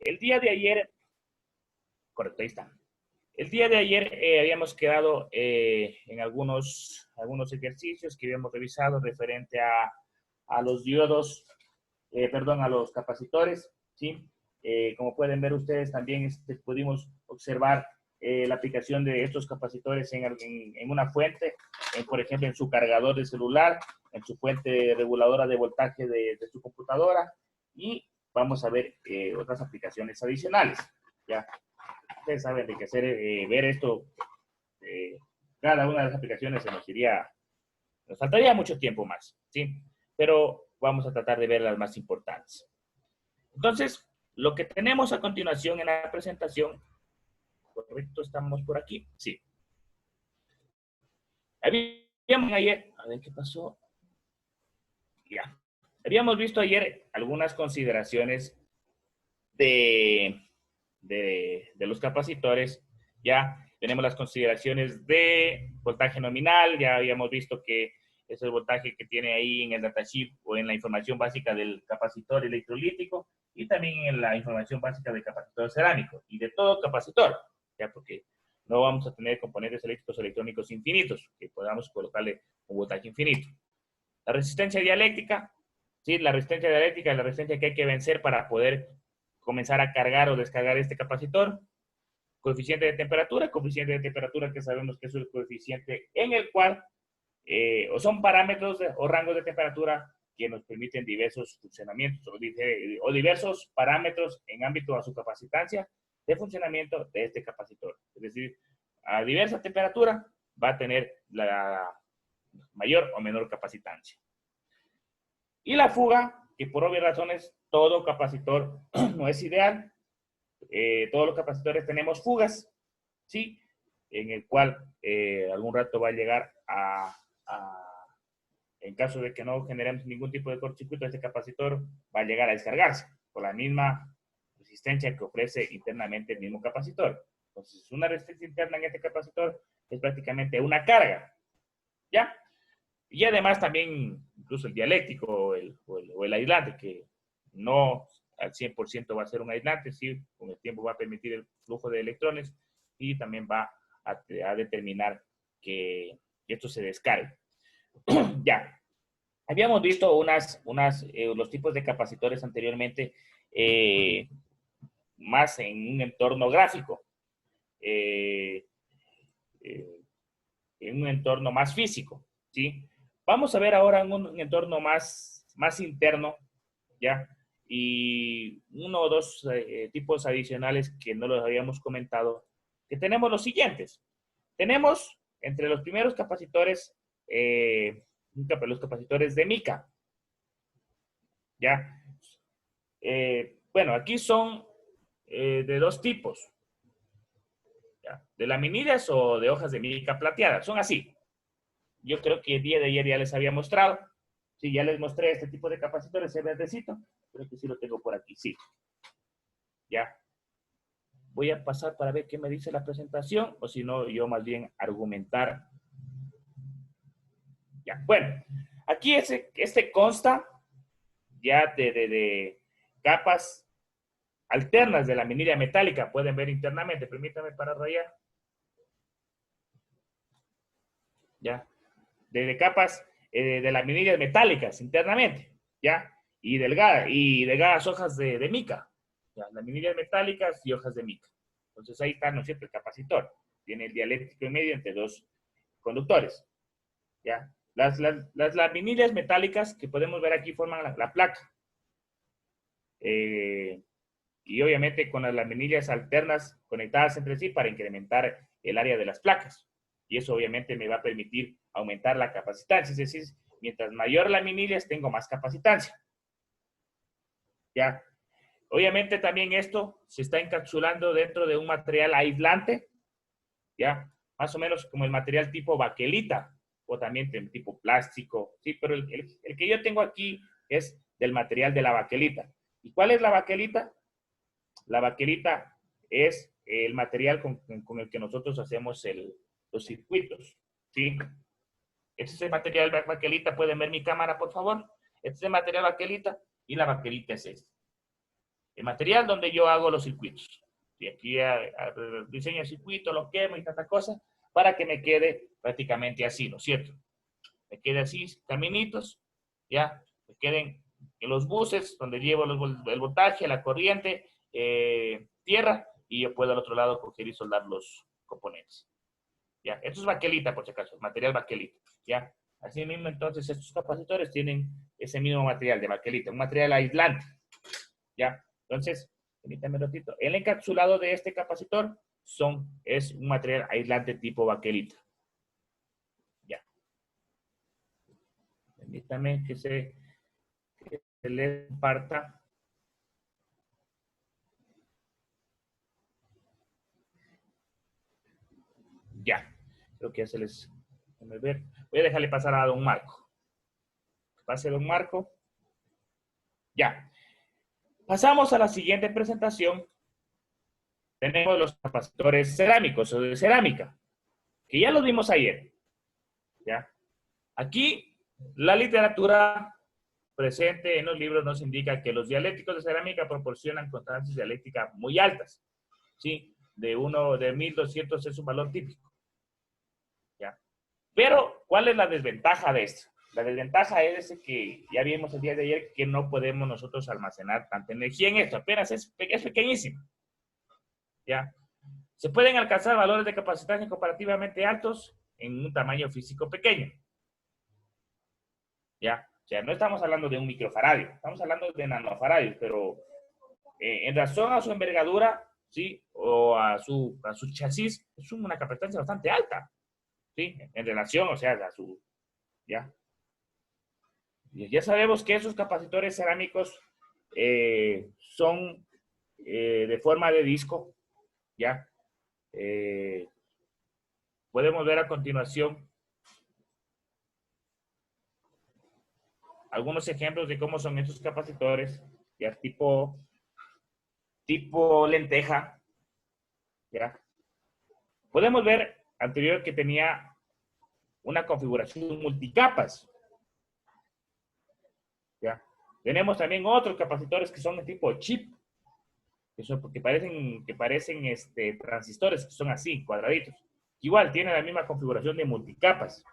el día de ayer, correcto, ahí está. El día de ayer habíamos quedado en algunos ejercicios que habíamos revisado referente a los diodos, a los capacitores, ¿sí? Como pueden ver ustedes, también pudimos observar la aplicación de estos capacitores en una fuente, por ejemplo, en su cargador de celular, en su fuente reguladora de voltaje de su computadora, y vamos a ver otras aplicaciones adicionales, ¿ya? Ustedes saben de que hacer, ver esto, cada una de las aplicaciones nos faltaría mucho tiempo más, ¿sí? Pero vamos a tratar de ver las más importantes. Entonces, lo que tenemos a continuación en la presentación, correcto, estamos por aquí, sí. Habíamos ayer, a ver qué pasó, ya. Habíamos visto ayer algunas consideraciones de los capacitores, ya tenemos las consideraciones de voltaje nominal, ya habíamos visto que es el voltaje que tiene ahí en el datasheet o en la información básica del capacitor electrolítico y también en la información básica del capacitor cerámico y de todo capacitor, ya porque no vamos a tener componentes eléctricos o electrónicos infinitos, que podamos colocarle un voltaje infinito. La resistencia dialéctica, ¿sí? La resistencia dialéctica es la resistencia que hay que vencer para poder comenzar a cargar o descargar este capacitor. Coeficiente de temperatura que sabemos que es el coeficiente en el cual o son parámetros o rangos de temperatura que nos permiten diversos funcionamientos o diversos parámetros en ámbito a su capacitancia de funcionamiento de este capacitor. Es decir, a diversa temperatura va a tener la mayor o menor capacitancia. Y la fuga, que por obvias razones todo capacitor no es ideal. Todos los capacitores tenemos fugas, ¿sí? En el cual algún rato va a llegar en caso de que no generemos ningún tipo de cortocircuito, este capacitor va a llegar a descargarse por la misma resistencia que ofrece internamente el mismo capacitor. Entonces, una resistencia interna en este capacitor es prácticamente una carga, ¿ya? Y además también, incluso el dialéctico o el aislante, que no al 100% va a ser un aislante, sí, con el tiempo va a permitir el flujo de electrones y también va a determinar que esto se descargue. Ya, habíamos visto los tipos de capacitores anteriormente más en un entorno gráfico, en un entorno más físico, ¿sí? Vamos a ver ahora en un entorno más interno, ¿ya? Y uno o dos tipos adicionales que no los habíamos comentado, que tenemos los siguientes. Tenemos entre los primeros capacitores, los capacitores de mica, ¿ya? Bueno, aquí son de dos tipos, ¿ya? De laminillas o de hojas de mica plateadas, son así. Yo creo que el día de ayer ya les había mostrado. Sí, ya les mostré este tipo de capacitores, ese verdecito. Creo que sí lo tengo por aquí, sí. Ya. Voy a pasar para ver qué me dice la presentación, o si no, yo más bien argumentar. Ya, bueno. Aquí este consta ya de capas alternas de laminilla metálica. Pueden ver internamente. Permítame para rayar. Ya. De capas de laminillas metálicas internamente, ¿ya? Y delgadas hojas de mica, ¿ya? Laminillas metálicas y hojas de mica. Entonces ahí está, ¿no es cierto?, el capacitor. Tiene el dialéctrico en medio entre dos conductores, ¿ya? Las laminillas metálicas que podemos ver aquí forman la placa. Y obviamente con las laminillas alternas conectadas entre sí para incrementar el área de las placas. Y eso obviamente me va a permitir aumentar la capacitancia, es decir, mientras mayor laminillas tengo más capacitancia. ¿Ya? Obviamente también esto se está encapsulando dentro de un material aislante, ¿ya? Más o menos como el material tipo baquelita o también tipo plástico, ¿sí? Pero el que yo tengo aquí es del material de la baquelita. ¿Y cuál es la baquelita? La baquelita es el material con el que nosotros hacemos los circuitos, ¿sí? Este es el material baquelita. ¿Pueden ver mi cámara, por favor? Este es el material baquelita y la baquelita es esta. El material donde yo hago los circuitos. Y aquí diseño el circuito, lo quemo y tanta cosa, para que me quede prácticamente así, ¿no es cierto? Me quede así, caminitos, ya, me queden en los buses donde llevo el voltaje, la corriente, tierra, y yo puedo al otro lado coger y soldar los componentes. Ya, esto es baquelita, por si acaso, material baquelita, ya. Así mismo, entonces, estos capacitores tienen ese mismo material de baquelita, un material aislante, ya. Entonces, permítame un ratito. El encapsulado de este capacitor es un material aislante tipo baquelita. Ya. Permítame que se le parta. Ya. Creo que ya se les... Déjame ver. Voy a dejarle pasar a don Marco. Pase don Marco. Ya. Pasamos a la siguiente presentación. Tenemos los capacitores cerámicos o de cerámica, que ya los vimos ayer. ¿Ya? Aquí la literatura presente en los libros nos indica que los dialécticos de cerámica proporcionan constantes dialécticas muy altas, ¿sí? De 1200 es un valor típico. ¿Ya? Pero, ¿cuál es la desventaja de esto? La desventaja es que ya vimos el día de ayer que no podemos nosotros almacenar tanta energía en esto, apenas es pequeñísimo. ¿Ya? Se pueden alcanzar valores de capacitancia comparativamente altos en un tamaño físico pequeño. ¿Ya? O sea, no estamos hablando de un microfaradio, estamos hablando de nanofaradios, pero en razón a su envergadura, ¿sí? O a su chasis, es una capacitancia bastante alta, ¿sí? En relación, o sea, a su, ¿ya? Ya sabemos que esos capacitores cerámicos son de forma de disco, ¿ya? Podemos ver a continuación algunos ejemplos de cómo son esos capacitores, ya tipo lenteja, ¿ya? Podemos ver anterior que tenía una configuración multicapas, ¿ya? Tenemos también otros capacitores que son de tipo chip, que parecen transistores, que son así, cuadraditos. Igual tienen la misma configuración de multicapas,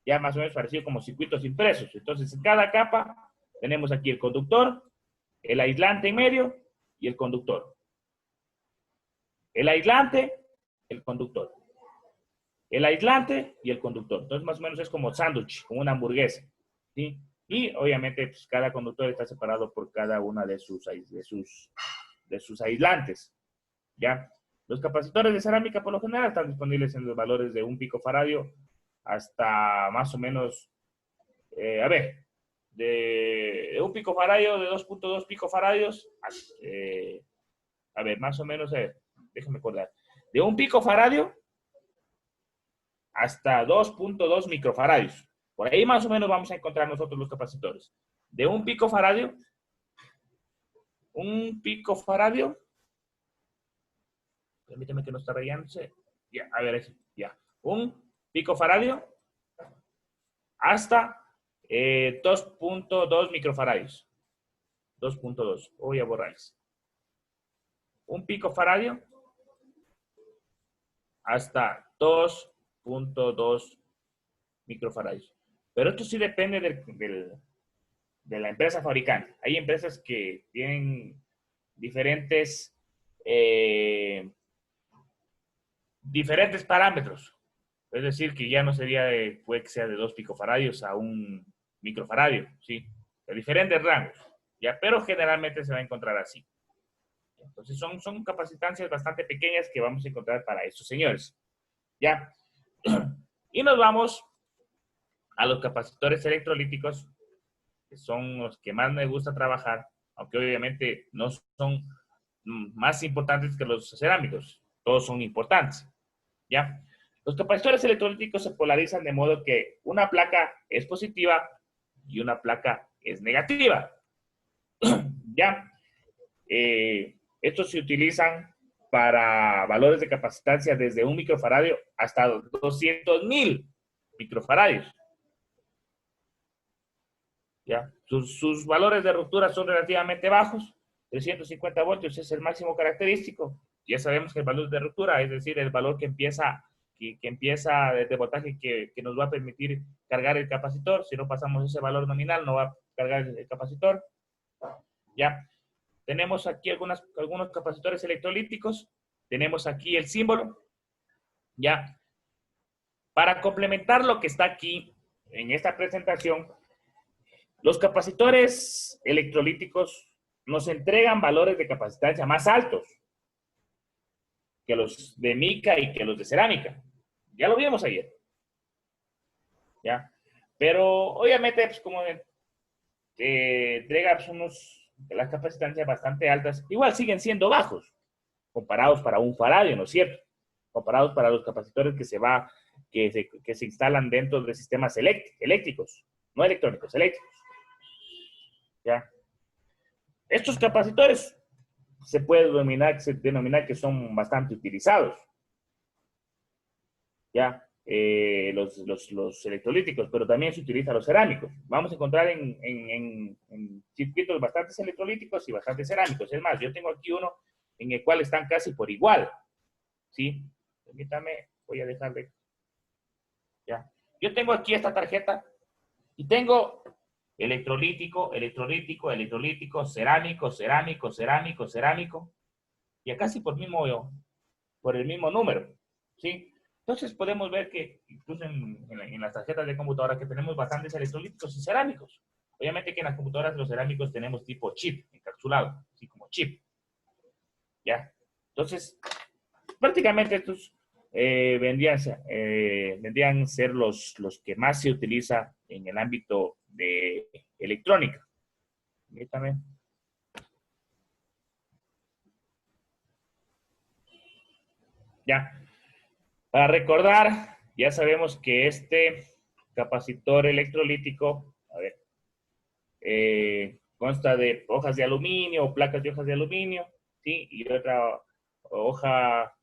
ya más o menos parecido como circuitos impresos. Entonces, en cada capa tenemos aquí el conductor, el aislante en medio y el conductor. El aislante, el conductor. El aislante y el conductor. Entonces, más o menos es como sándwich, como una hamburguesa, ¿sí? Y obviamente, pues, cada conductor está separado por cada una de sus aislantes, ¿ya? Los capacitores de cerámica, por lo general, están disponibles en los valores de 1 picofaradio hasta más o menos, de 1 picofaradio, de 2.2 picofaradios, más o menos, déjame acordar, de 1 picofaradio hasta 2.2 microfaradios. Por ahí más o menos vamos a encontrar nosotros los capacitores. De 1 picofaradio, permíteme que no está rayándose. Ya, a ver, ya. 1 picofaradio hasta 2.2 microfaradios. 2.2. Voy a borrar eso. 1 picofaradio hasta 2.2 microfaradios. Pero esto sí depende de la empresa fabricante. Hay empresas que tienen diferentes parámetros. Es decir, que ya no sería puede que sea de 2 picofaradios a 1 microfaradio, ¿sí? De diferentes rangos, ¿ya? Pero generalmente se va a encontrar así. Entonces son capacitancias bastante pequeñas que vamos a encontrar para estos señores, ¿ya? Y nos vamos a los capacitores electrolíticos, que son los que más me gusta trabajar, aunque obviamente no son más importantes que los cerámicos. Todos son importantes, ¿ya? Los capacitores electrolíticos se polarizan de modo que una placa es positiva y una placa es negativa, ¿ya? Estos se utilizan para valores de capacitancia desde 1 microfaradio hasta 200,000 microfaradios. ¿Ya? Sus valores de ruptura son relativamente bajos, 350 voltios es el máximo característico. Ya sabemos que el valor de ruptura, es decir, el valor que empieza desde voltaje que nos va a permitir cargar el capacitor. Si no pasamos ese valor nominal, no va a cargar el capacitor. Ya. Tenemos aquí algunos capacitores electrolíticos. Tenemos aquí el símbolo. Ya. Para complementar lo que está aquí en esta presentación, los capacitores electrolíticos nos entregan valores de capacitancia más altos que los de mica y que los de cerámica. Ya lo vimos ayer. ¿Ya? Pero obviamente, pues como entrega pues, las capacitancias bastante altas, igual siguen siendo bajos, comparados para un faradio, ¿no es cierto? Comparados para los capacitores que se instalan dentro de sistemas eléctricos, no electrónicos, eléctricos. ¿Ya? Estos capacitores se puede denominar que son bastante utilizados. ¿Ya? Los electrolíticos, pero también se utilizan los cerámicos. Vamos a encontrar en circuitos bastantes electrolíticos y bastantes cerámicos. Es más, yo tengo aquí uno en el cual están casi por igual. ¿Sí? Permítame, voy a dejarle. ¿Ya? Yo tengo aquí esta tarjeta y tengo electrolítico, electrolítico, electrolítico, cerámico, cerámico, cerámico, cerámico, y acá sí por el mismo número, ¿sí? Entonces podemos ver que incluso en las tarjetas de computadora que tenemos bastantes electrolíticos y cerámicos. Obviamente que en las computadoras los cerámicos tenemos tipo chip, encapsulado, así como chip, ¿ya? Entonces, prácticamente estos vendrían a ser los que más se utiliza en el ámbito de electrónica. Permítame. Ya. Para recordar, ya sabemos que este capacitor electrolítico, a ver, consta de hojas de aluminio o placas de hojas de aluminio, ¿sí? Y otra hoja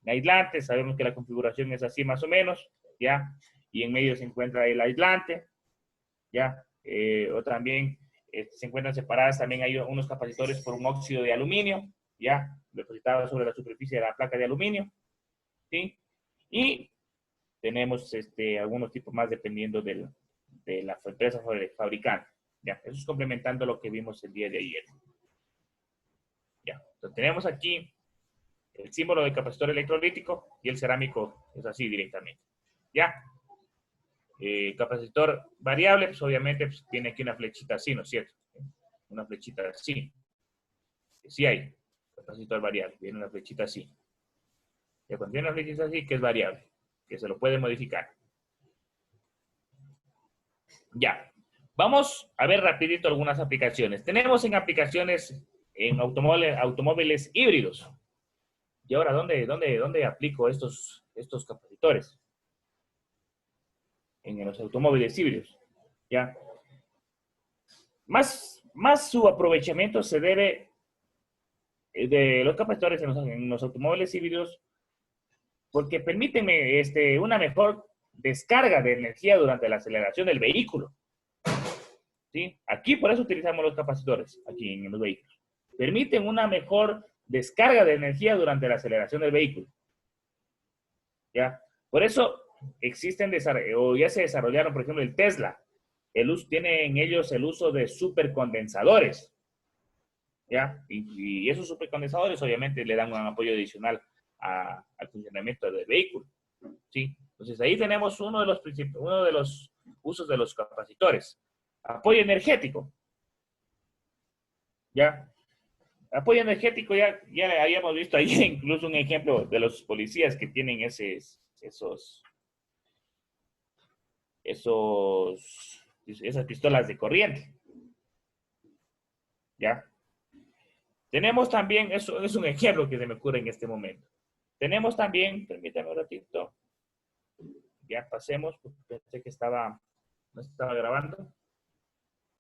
aislante. Sabemos que la configuración es así más o menos, ¿ya? Y en medio se encuentra el aislante, ¿ya? O también se encuentran separadas, también hay unos capacitores por un óxido de aluminio, ¿ya? Depositado sobre la superficie de la placa de aluminio, ¿sí? Y tenemos algunos tipos más dependiendo de la empresa fabricante, ¿ya? Eso es complementando lo que vimos el día de ayer. Ya, entonces tenemos aquí el símbolo de capacitor electrolítico y el cerámico es así directamente, ¿ya? Capacitor variable, pues obviamente pues, tiene aquí una flechita así, ¿no es cierto? Una flechita así. Sí hay capacitor variable, tiene una flechita así. Ya cuando tiene una flechita así, que es variable, que se lo puede modificar. Ya. Vamos a ver rapidito algunas aplicaciones. Tenemos en aplicaciones en automóviles híbridos. Y ahora, ¿dónde aplico estos capacitores? En los automóviles híbridos. ¿Ya? Más su aprovechamiento se debe de los capacitores en los automóviles híbridos porque permiten una mejor descarga de energía durante la aceleración del vehículo. ¿Sí? Aquí por eso utilizamos los capacitores, aquí en los vehículos. Permiten una mejor descarga de energía durante la aceleración del vehículo. ¿Ya? Por eso existen, o ya se desarrollaron, por ejemplo, el Tesla. Tiene en ellos el uso de supercondensadores. ¿Ya? Y esos supercondensadores obviamente le dan un apoyo adicional al funcionamiento del vehículo. ¿Sí? Entonces ahí tenemos uno de los usos de los capacitores. Apoyo energético. ¿Ya? Apoyo energético, ya habíamos visto ahí incluso un ejemplo de los policías que tienen esas pistolas de corriente. ¿Ya? Tenemos también, eso es un ejemplo que se me ocurre en este momento. Tenemos también, permítame un ratito, ya pasemos, porque pensé que no estaba grabando.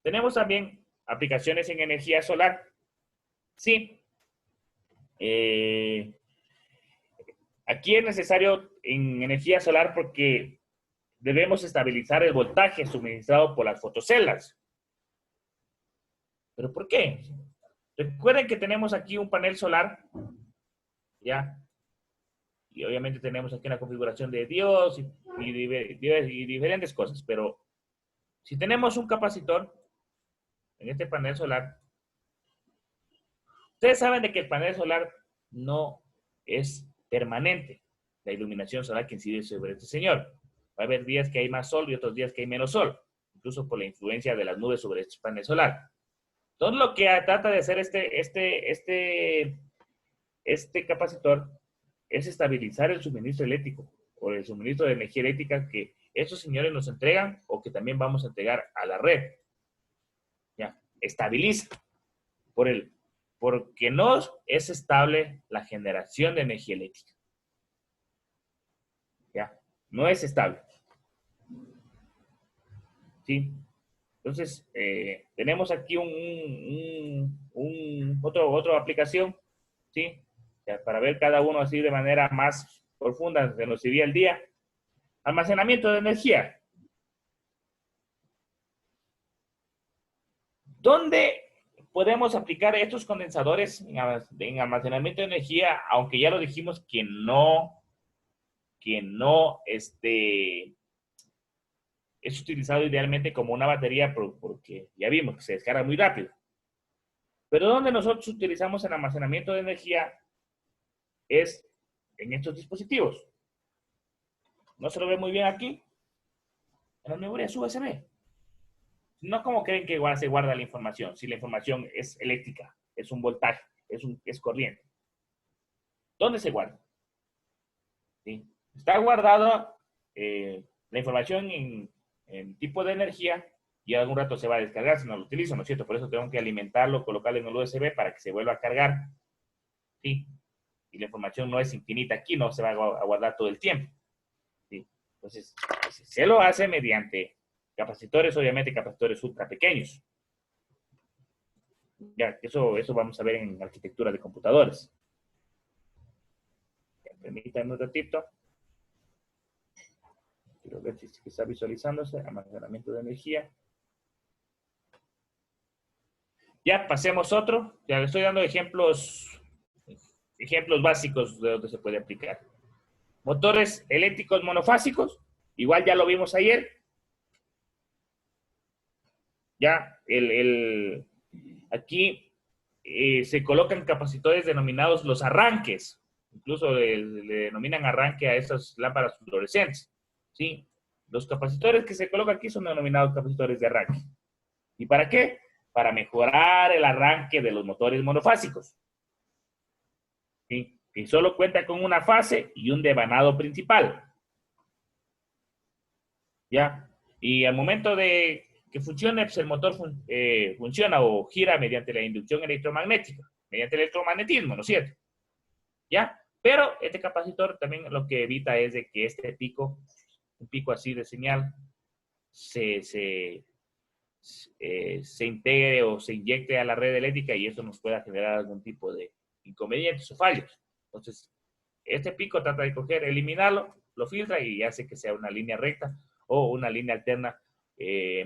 Tenemos también aplicaciones en energía solar. Sí. Aquí es necesario en energía solar porque debemos estabilizar el voltaje suministrado por las fotoceldas. ¿Pero por qué? Recuerden que tenemos aquí un panel solar, ¿ya? Y obviamente tenemos aquí una configuración de Dios y diferentes cosas, pero si tenemos un capacitor en este panel solar, ustedes saben de que el panel solar no es permanente, la iluminación solar que incide sobre este señor. Va a haber días que hay más sol y otros días que hay menos sol, incluso por la influencia de las nubes sobre este panel solar. Entonces, lo que trata de hacer este capacitor es estabilizar el suministro eléctrico o el suministro de energía eléctrica que estos señores nos entregan o que también vamos a entregar a la red. ¿Ya? Estabiliza porque no es estable la generación de energía eléctrica. ¿Ya? No es estable. ¿Sí? Entonces, tenemos aquí otra aplicación, ¿sí? Ya, para ver cada uno así de manera más profunda, se nos iría el día. Almacenamiento de energía. ¿Dónde podemos aplicar estos condensadores en almacenamiento de energía? Aunque ya lo dijimos que no es utilizado idealmente como una batería porque ya vimos que se descarga muy rápido. Pero donde nosotros utilizamos el almacenamiento de energía es en estos dispositivos. ¿No se lo ve muy bien aquí? En las memorias USB. No como creen que se guarda la información, si la información es eléctrica, es un voltaje, es corriente. ¿Dónde se guarda? ¿Sí? Está guardada la información en tipo de energía y algún rato se va a descargar si no lo utilizo, ¿no es cierto? Por eso tengo que alimentarlo, colocarlo en el USB para que se vuelva a cargar. ¿Sí? Y la información no es infinita aquí, no se va a guardar todo el tiempo. ¿Sí? Entonces, se lo hace mediante capacitores, obviamente capacitores ultra pequeños. Ya, eso vamos a ver en arquitectura de computadores. Permítanme un ratito. Quiero ver si está visualizándose. Almacenamiento de energía. Ya, pasemos otro. Ya le estoy dando ejemplos básicos de donde se puede aplicar. Motores eléctricos monofásicos. Igual ya lo vimos ayer. Ya, aquí se colocan capacitores denominados los arranques. Incluso le denominan arranque a esas lámparas fluorescentes. ¿Sí? Los capacitores que se colocan aquí son denominados capacitores de arranque. ¿Y para qué? Para mejorar el arranque de los motores monofásicos. ¿Sí? Que solo cuenta con una fase y un devanado principal. ¿Ya? Y al momento de que funcione, pues el motor funciona o gira mediante la inducción electromagnética, mediante el electromagnetismo, ¿no es cierto? ¿Ya? Pero este capacitor también lo que evita es de que este pico, un pico así de señal, se integre o se inyecte a la red eléctrica y eso nos pueda generar algún tipo de inconvenientes o fallos. Entonces, este pico trata de coger, eliminarlo, lo filtra y hace que sea una línea recta o una línea alterna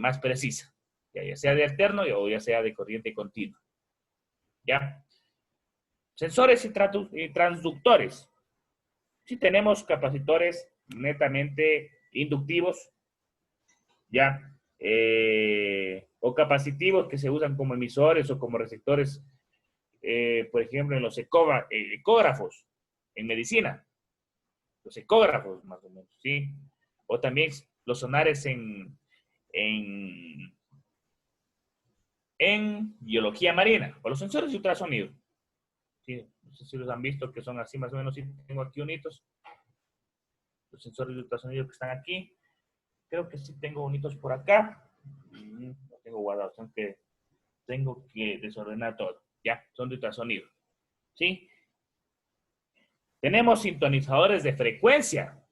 más precisa, ya sea de alterno o ya sea de corriente continua. ¿Ya? Sensores y transductores. Si tenemos capacitores netamente inductivos, ¿ya? O capacitivos que se usan como emisores o como receptores, por ejemplo, en los ecógrafos en medicina, los ecógrafos más o menos, ¿sí? O también los sonares en biología marina, o los sensores de ultrasonido. ¿Sí? No sé si los han visto, que son así más o menos, sí, tengo aquí unitos, los sensores de ultrasonido que están aquí. Creo que sí tengo bonitos por acá. No tengo guardados, aunque tengo que desordenar todo. Ya, son de ultrasonido. ¿Sí? Tenemos sintonizadores de frecuencia.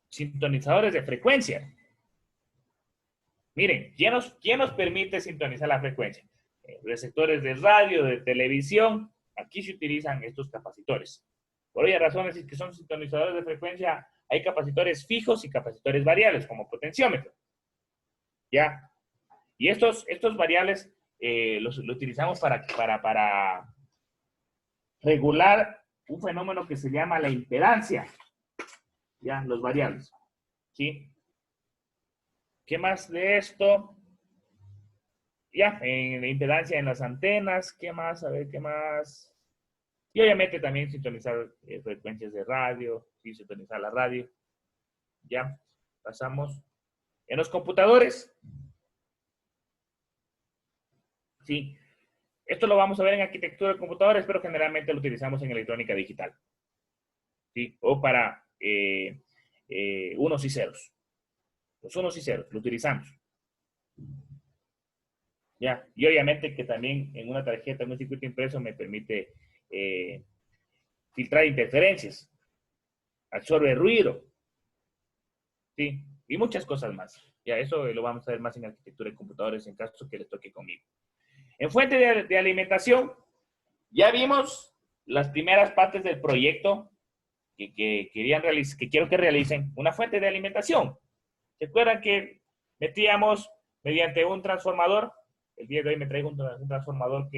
Sintonizadores de frecuencia. Miren, ¿quién nos permite sintonizar la frecuencia? Receptores de radio, de televisión. Aquí se utilizan estos capacitores. Por obvias razones, es que son sintonizadores de frecuencia, hay capacitores fijos y capacitores variables, como potenciómetro. ¿ya? Y estos variables los utilizamos para regular un fenómeno que se llama la impedancia, ¿ya? Los variables, ¿sí? ¿Qué más de esto? Ya, en la impedancia en las antenas, ¿qué más? A ver, ¿qué más? Y obviamente también sintonizar frecuencias de radio, sí, sintonizar la radio. Ya, pasamos. En los computadores, sí, esto lo vamos a ver en arquitectura de computadores, pero generalmente lo utilizamos en electrónica digital, ¿sí? O para unos y ceros. Los unos y ceros, lo utilizamos. Ya, y obviamente que también en una tarjeta, en un circuito impreso, me permite filtrar interferencias, absorbe ruido, ¿sí? Y muchas cosas más. Ya, eso lo vamos a ver más en arquitectura de computadores en caso que les toque conmigo. En fuente de alimentación, ya vimos las primeras partes del proyecto que quiero que realicen una fuente de alimentación. ¿Se acuerdan que metíamos mediante un transformador? El día de hoy me traigo un transformador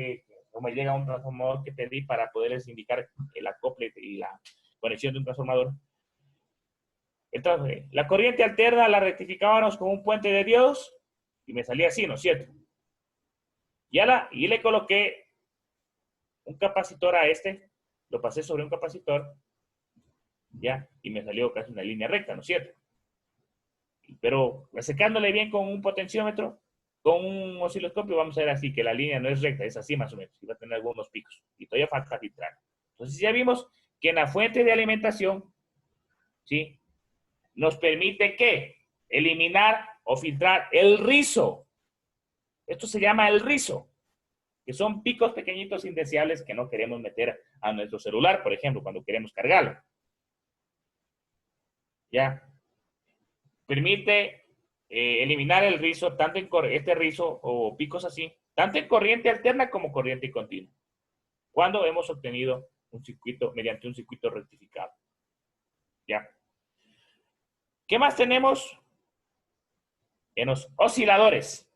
o me llega un transformador que pedí para poderles indicar el acople y la conexión de un transformador. Entonces, la corriente alterna la rectificábamos con un puente de diodos y me salía así, ¿no es cierto? Y le coloqué un capacitor a este, lo pasé sobre un capacitor, ¿ya? Y me salió casi una línea recta, ¿no es cierto? Pero secándole bien con un potenciómetro, con un osciloscopio, vamos a ver así, que la línea no es recta, es así más o menos, y va a tener algunos picos, y todavía falta filtrar. Entonces ya vimos que en la fuente de alimentación, ¿sí? Nos permite, ¿qué? Eliminar o filtrar el rizo. Esto se llama el rizo, que son picos pequeñitos indeseables que no queremos meter a nuestro celular, por ejemplo, cuando queremos cargarlo. ¿Ya? Permite eliminar el rizo, este rizo o picos así, tanto en corriente alterna como corriente continua, cuando hemos obtenido un circuito mediante un circuito rectificado. ¿Ya? ¿Qué más tenemos? En los osciladores.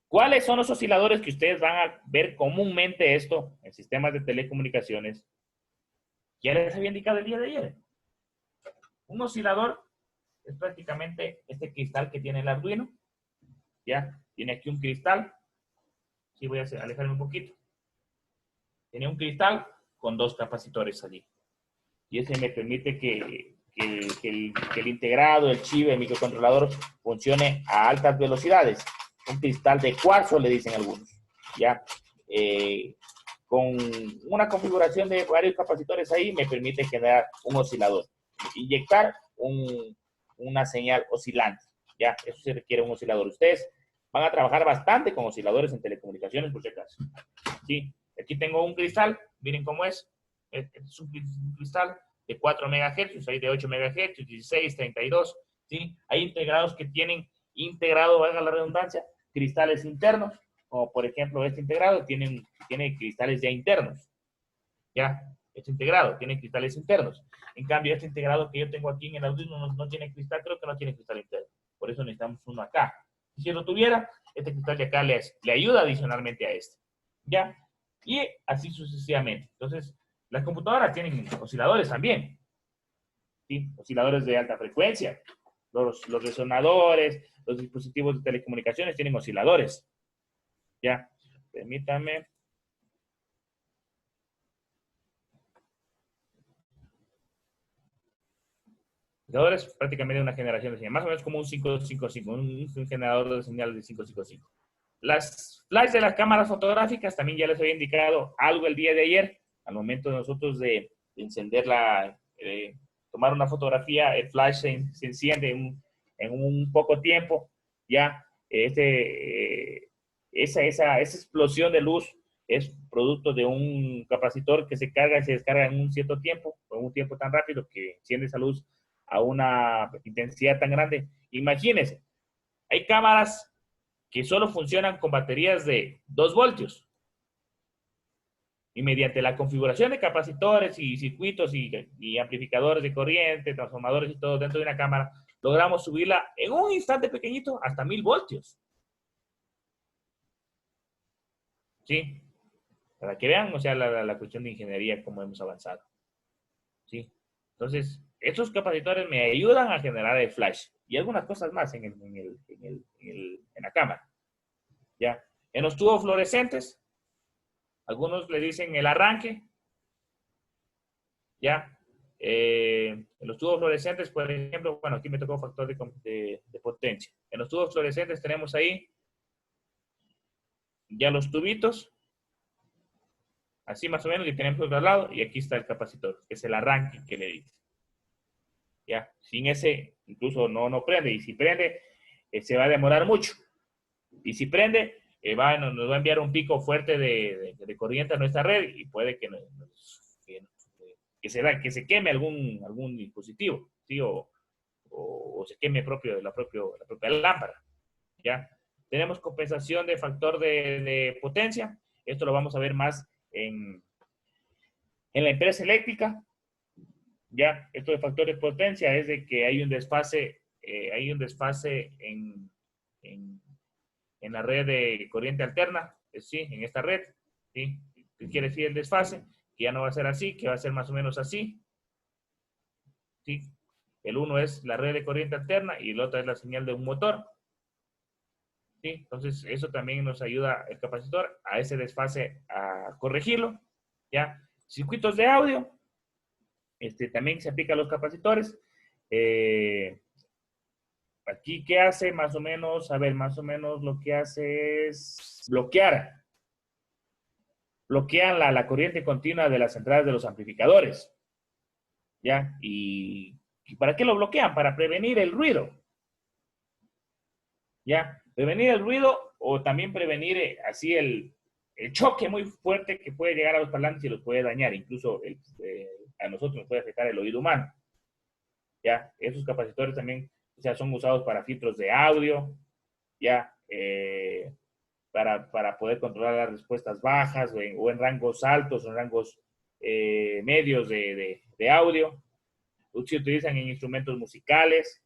¿Cuáles son los osciladores que ustedes van a ver comúnmente esto en sistemas de telecomunicaciones? Ya les había indicado el día de ayer. Un oscilador es prácticamente este cristal que tiene el Arduino. Ya, tiene aquí un cristal. Sí, voy a alejarme un poquito. Tiene un cristal con dos capacitores allí. Y ese me permite que el integrado, el chip, el microcontrolador funcione a altas velocidades. Un cristal de cuarzo, le dicen algunos. Ya, con una configuración de varios capacitores ahí, me permite generar un oscilador. Inyectar una señal oscilante. Ya, eso se requiere un oscilador. Ustedes van a trabajar bastante con osciladores en telecomunicaciones, por si acaso. Sí, aquí tengo un cristal, miren cómo es. Este es un cristal de 4 MHz, hay de 8 MHz, 16, 32, ¿sí? Hay integrados que tienen integrado, valga la redundancia, cristales internos, como por ejemplo este integrado tiene cristales ya internos, ¿ya? Este integrado tiene cristales internos. En cambio, este integrado que yo tengo aquí en el Arduino no tiene cristal, creo que no tiene cristal interno. Por eso necesitamos uno acá. Si lo tuviera, este cristal de acá le ayuda adicionalmente a este, ¿ya? Y así sucesivamente. Entonces, las computadoras tienen osciladores también, ¿sí? Osciladores de alta frecuencia. Los resonadores, los dispositivos de telecomunicaciones tienen osciladores. Ya, permítanme. Osciladores prácticamente de una generación de señal, más o menos como un 555, un generador de señales de 555. Las flash de las cámaras fotográficas, también ya les había indicado algo el día de ayer, al momento de nosotros de encenderla, tomar una fotografía, el flash se enciende en un poco tiempo, ya esa explosión de luz es producto de un capacitor que se carga y se descarga en un cierto tiempo, o en un tiempo tan rápido que enciende esa luz a una intensidad tan grande. Imagínense, hay cámaras que solo funcionan con baterías de 2 voltios. Y mediante la configuración de capacitores y circuitos y amplificadores de corriente, transformadores y todo dentro de una cámara, logramos subirla en un instante pequeñito hasta 1000 voltios. ¿Sí? Para que vean, o sea, la cuestión de ingeniería, cómo hemos avanzado. ¿Sí? Entonces, estos capacitores me ayudan a generar el flash y algunas cosas más en la cámara. ¿Ya? En los tubos fluorescentes, algunos le dicen el arranque. ¿Ya? En los tubos fluorescentes, por ejemplo, bueno, aquí me tocó factor de potencia. En los tubos fluorescentes tenemos ahí ya los tubitos, así más o menos, y tenemos otro lado, y aquí está el capacitor, que es el arranque que le dice. Ya, sin ese, incluso no prende, y si prende, se va a demorar mucho. Y si prende, nos va a enviar un pico fuerte de corriente a nuestra red, y puede que se queme algún dispositivo, ¿sí? O se queme la propia lámpara. ¿Ya? Tenemos compensación de factor de potencia. Esto lo vamos a ver más en la empresa eléctrica. ¿Ya? Esto de factor de potencia es de que hay un desfase en la red de corriente alterna, ¿sí? En esta red, ¿sí? ¿Qué quiere decir el desfase? Que ya no va a ser así, que va a ser más o menos así, ¿sí? El uno es la red de corriente alterna y el otro es la señal de un motor. ¿Sí? Entonces, eso también nos ayuda el capacitor a ese desfase a corregirlo. ¿Ya? Circuitos de audio, también se aplica a los capacitores. Aquí, ¿qué hace? Más o menos, a ver, más o menos lo que hace es bloquean la corriente continua de las entradas de los amplificadores. ¿Ya? ¿Y para qué lo bloquean? Para prevenir el ruido. ¿Ya? Prevenir el ruido o también prevenir así el choque muy fuerte que puede llegar a los parlantes y los puede dañar. Incluso a nosotros nos puede afectar el oído humano. ¿Ya? Esos capacitores también, o sea, son usados para filtros de audio, ¿ya? Para poder controlar las respuestas bajas o en rangos altos o en rangos medios de audio. Se utilizan en instrumentos musicales,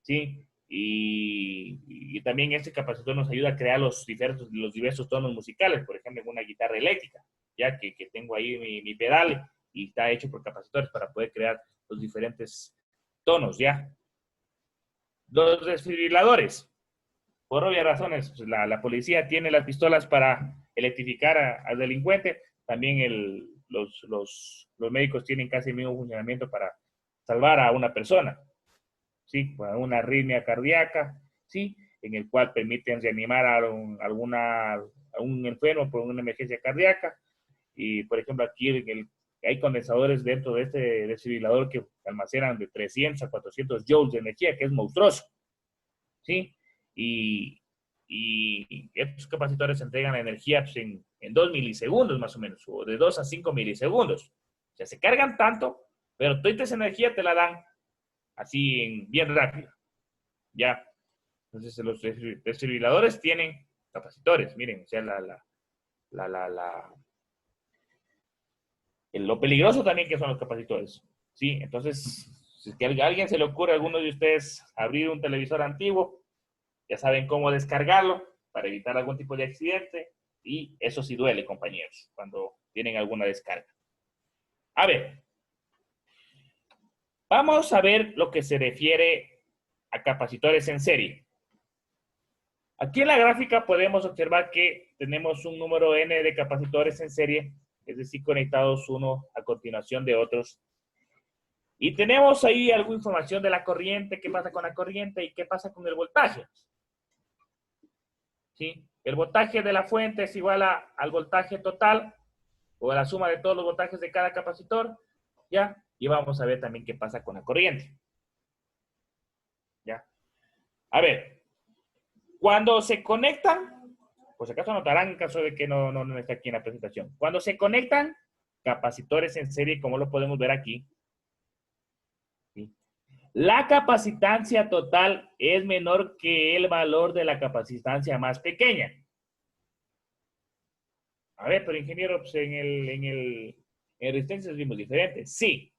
¿sí? Y también este capacitor nos ayuda a crear los diversos tonos musicales, por ejemplo, en una guitarra eléctrica, ya que tengo ahí mi pedal y está hecho por capacitores para poder crear los diferentes tonos, ¿ya? Los desfibriladores. Por obvias razones, pues la policía tiene las pistolas para electrificar al delincuente, también los médicos tienen casi el mismo funcionamiento para salvar a una persona, ¿sí? Con una arritmia cardíaca, ¿sí? En el cual permiten reanimar a un enfermo por una emergencia cardíaca. Y, por ejemplo, aquí hay condensadores dentro de este desfibrilador que almacenan de 300 a 400 joules de energía, que es monstruoso, ¿sí? Y estos capacitores entregan la energía pues, en 2 milisegundos más o menos, o de 2 a 5 milisegundos. O sea, se cargan tanto, pero toda esa energía te la dan así bien rápido. Ya. Entonces, los desfibriladores tienen capacitores. Miren, o sea, lo peligroso también que son los capacitores. ¿Sí? Entonces, si es que a alguien se le ocurre a alguno de ustedes abrir un televisor antiguo, ya saben cómo descargarlo para evitar algún tipo de accidente. Y eso sí duele, compañeros, cuando tienen alguna descarga. A ver, vamos a ver lo que se refiere a capacitores en serie. Aquí en la gráfica podemos observar que tenemos un número n de capacitores en serie, es decir, conectados uno a continuación de otros. Y tenemos ahí alguna información de la corriente, qué pasa con la corriente y qué pasa con el voltaje. ¿Sí? El voltaje de la fuente es igual al voltaje total o a la suma de todos los voltajes de cada capacitor, ¿ya? Y vamos a ver también qué pasa con la corriente. ¿Ya? A ver, cuando se conectan, por si acaso notarán en caso de que no esté aquí en la presentación. Cuando se conectan capacitores en serie, como lo podemos ver aquí, ¿sí? La capacitancia total es menor que el valor de la capacitancia más pequeña. A ver, pero ingeniero, pues en resistencias vimos diferente. Sí.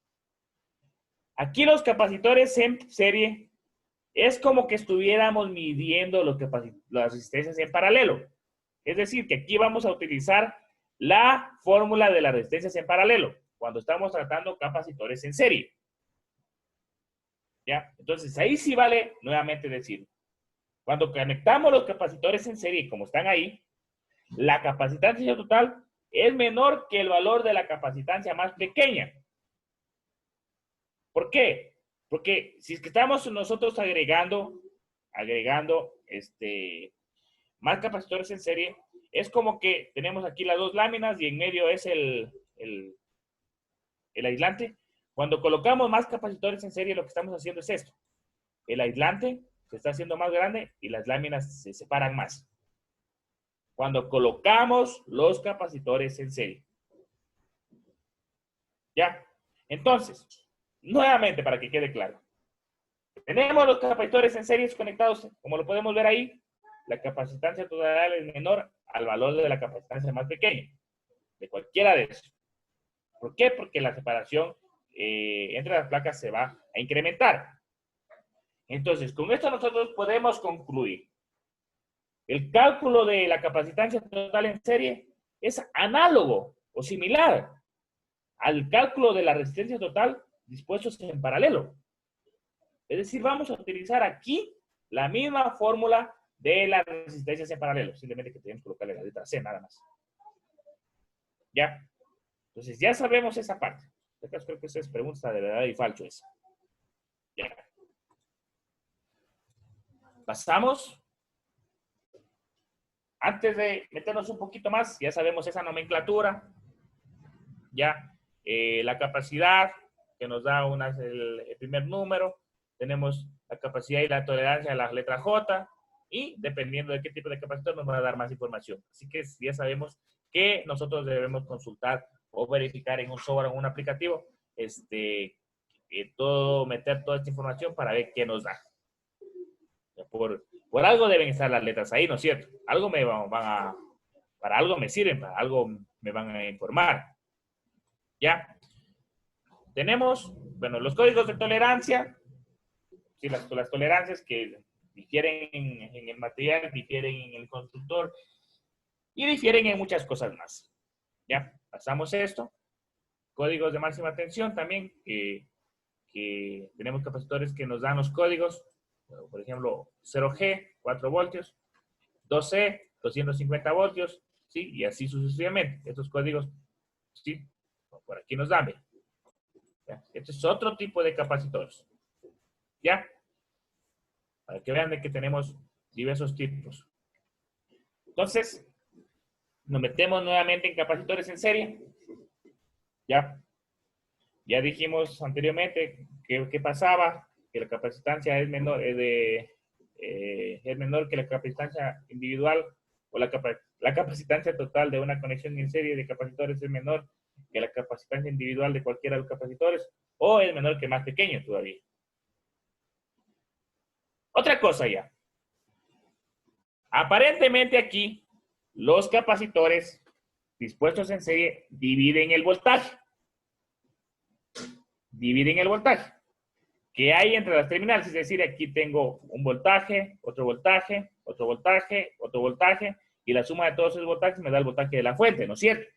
Aquí los capacitores en serie Es como que estuviéramos midiendo las resistencias en paralelo. Es decir, que aquí vamos a utilizar la fórmula de las resistencias en paralelo cuando estamos tratando capacitores en serie. ¿Ya? Entonces, ahí sí vale nuevamente decir, cuando conectamos los capacitores en serie, como están ahí, la capacitancia total es menor que el valor de la capacitancia más pequeña. ¿Por qué? Porque si es que estamos nosotros agregando más capacitores en serie, es como que tenemos aquí las dos láminas y en medio es el aislante. Cuando colocamos más capacitores en serie, lo que estamos haciendo es esto. El aislante se está haciendo más grande y las láminas se separan más. Cuando colocamos los capacitores en serie. ¿Ya? Entonces, nuevamente para que quede claro. Tenemos los capacitores en series conectados, como lo podemos ver ahí, la capacitancia total es menor al valor de la capacitancia más pequeña, de cualquiera de esos. ¿Por qué? Porque la separación entre las placas se va a incrementar. Entonces, con esto nosotros podemos concluir. El cálculo de la capacitancia total en serie es análogo o similar al cálculo de la resistencia total dispuestos en paralelo. Es decir, vamos a utilizar aquí la misma fórmula de las resistencias en paralelo. Simplemente que tenemos que colocarle la letra C nada más. ¿Ya? Entonces ya sabemos esa parte. Creo que esa es pregunta de verdad y falso esa. Ya. Pasamos. Antes de meternos un poquito más, ya sabemos esa nomenclatura. Ya. La capacidad que nos da el primer número. Tenemos la capacidad y la tolerancia a la letra J. Y dependiendo de qué tipo de capacitor nos va a dar más información. Así que ya sabemos que nosotros debemos consultar o verificar en un software o en un aplicativo meter toda esta información para ver qué nos da. Por algo deben estar las letras ahí, ¿no es cierto? Algo para algo me sirven, para algo me van a informar. ¿Ya? Tenemos, bueno, los códigos de tolerancia. Sí, las tolerancias que difieren en el material, difieren en el constructor y difieren en muchas cosas más. ¿Ya? Pasamos esto. Códigos de máxima tensión también, que tenemos capacitores que nos dan los códigos, por ejemplo, 0G, 4 voltios, 2C, 250 voltios, ¿sí? Y así sucesivamente. Estos códigos, ¿sí? Por aquí nos dan. ¿Ya? Este es otro tipo de capacitores. ¿Ya? Para que vean de que tenemos diversos tipos. Entonces, nos metemos nuevamente en capacitores en serie. ¿Ya? Ya dijimos anteriormente qué pasaba, que la capacitancia es menor, es menor que la capacitancia individual o la capacitancia total de una conexión en serie de capacitores es menor que la capacitancia individual de cualquiera de los capacitores o es menor que más pequeño todavía. Otra cosa ya. Aparentemente aquí los capacitores dispuestos en serie dividen el voltaje. Dividen el voltaje que hay entre las terminales. Es decir, aquí tengo un voltaje, otro voltaje, otro voltaje, otro voltaje, y la suma de todos esos voltajes me da el voltaje de la fuente, ¿no es cierto?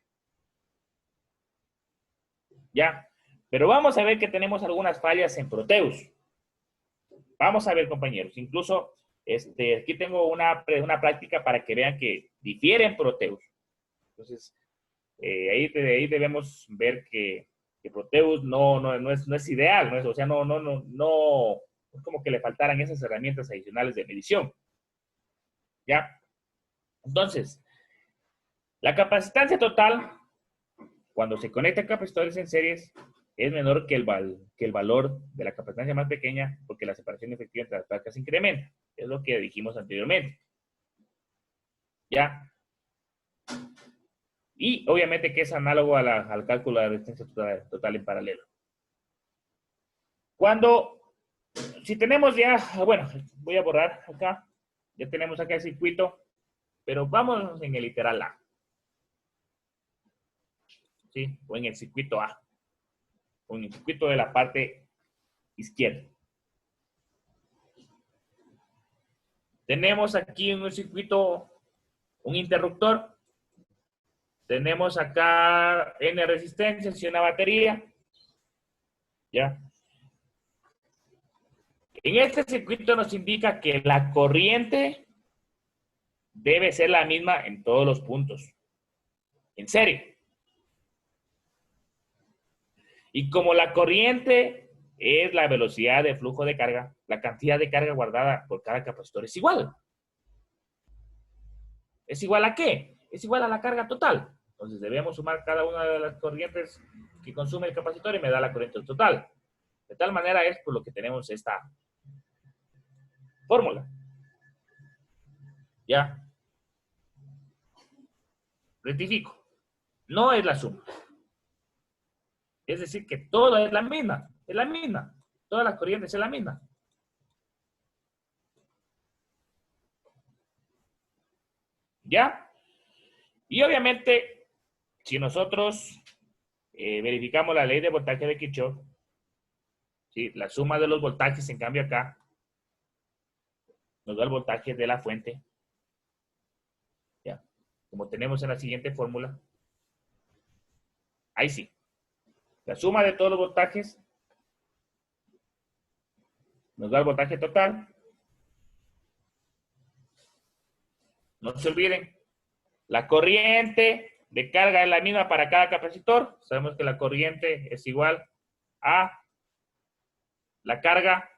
Ya. Pero vamos a ver que tenemos algunas fallas en Proteus. Vamos a ver, compañeros. Incluso aquí tengo una práctica para que vean que difieren Proteus. Entonces, ahí debemos ver que Proteus no es ideal, ¿no? O sea, no es como que le faltaran esas herramientas adicionales de medición. ¿Ya? Entonces, la capacitancia total, cuando se conecta capacitores en series, es menor que el valor de la capacitancia más pequeña porque la separación efectiva entre las placas incrementa. Es lo que dijimos anteriormente. ¿Ya? Y obviamente que es análogo al cálculo de la resistencia total en paralelo. Si tenemos ya, bueno, voy a borrar acá, ya tenemos acá el circuito, pero vamos en el literal A. ¿Sí? O en el circuito A. O en el circuito de la parte izquierda. Tenemos aquí en un circuito un interruptor. Tenemos acá N resistencias y una batería. ¿Ya? En este circuito nos indica que la corriente debe ser la misma en todos los puntos. En serie. Y como la corriente es la velocidad de flujo de carga, la cantidad de carga guardada por cada capacitor es igual. ¿Es igual a qué? Es igual a la carga total. Entonces debemos sumar cada una de las corrientes que consume el capacitor y me da la corriente total. De tal manera es por lo que tenemos esta fórmula. ¿Ya? Rectifico. No es la suma. Es decir, que todo es la misma. Es la misma. Todas las corrientes es la misma. ¿Ya? Y obviamente, si nosotros verificamos la ley de voltaje de Kirchhoff, ¿sí? La suma de los voltajes, en cambio acá, nos da el voltaje de la fuente. ¿Ya? Como tenemos en la siguiente fórmula. Ahí sí. La suma de todos los voltajes nos da el voltaje total. No se olviden, la corriente de carga es la misma para cada capacitor. Sabemos que la corriente es igual a la carga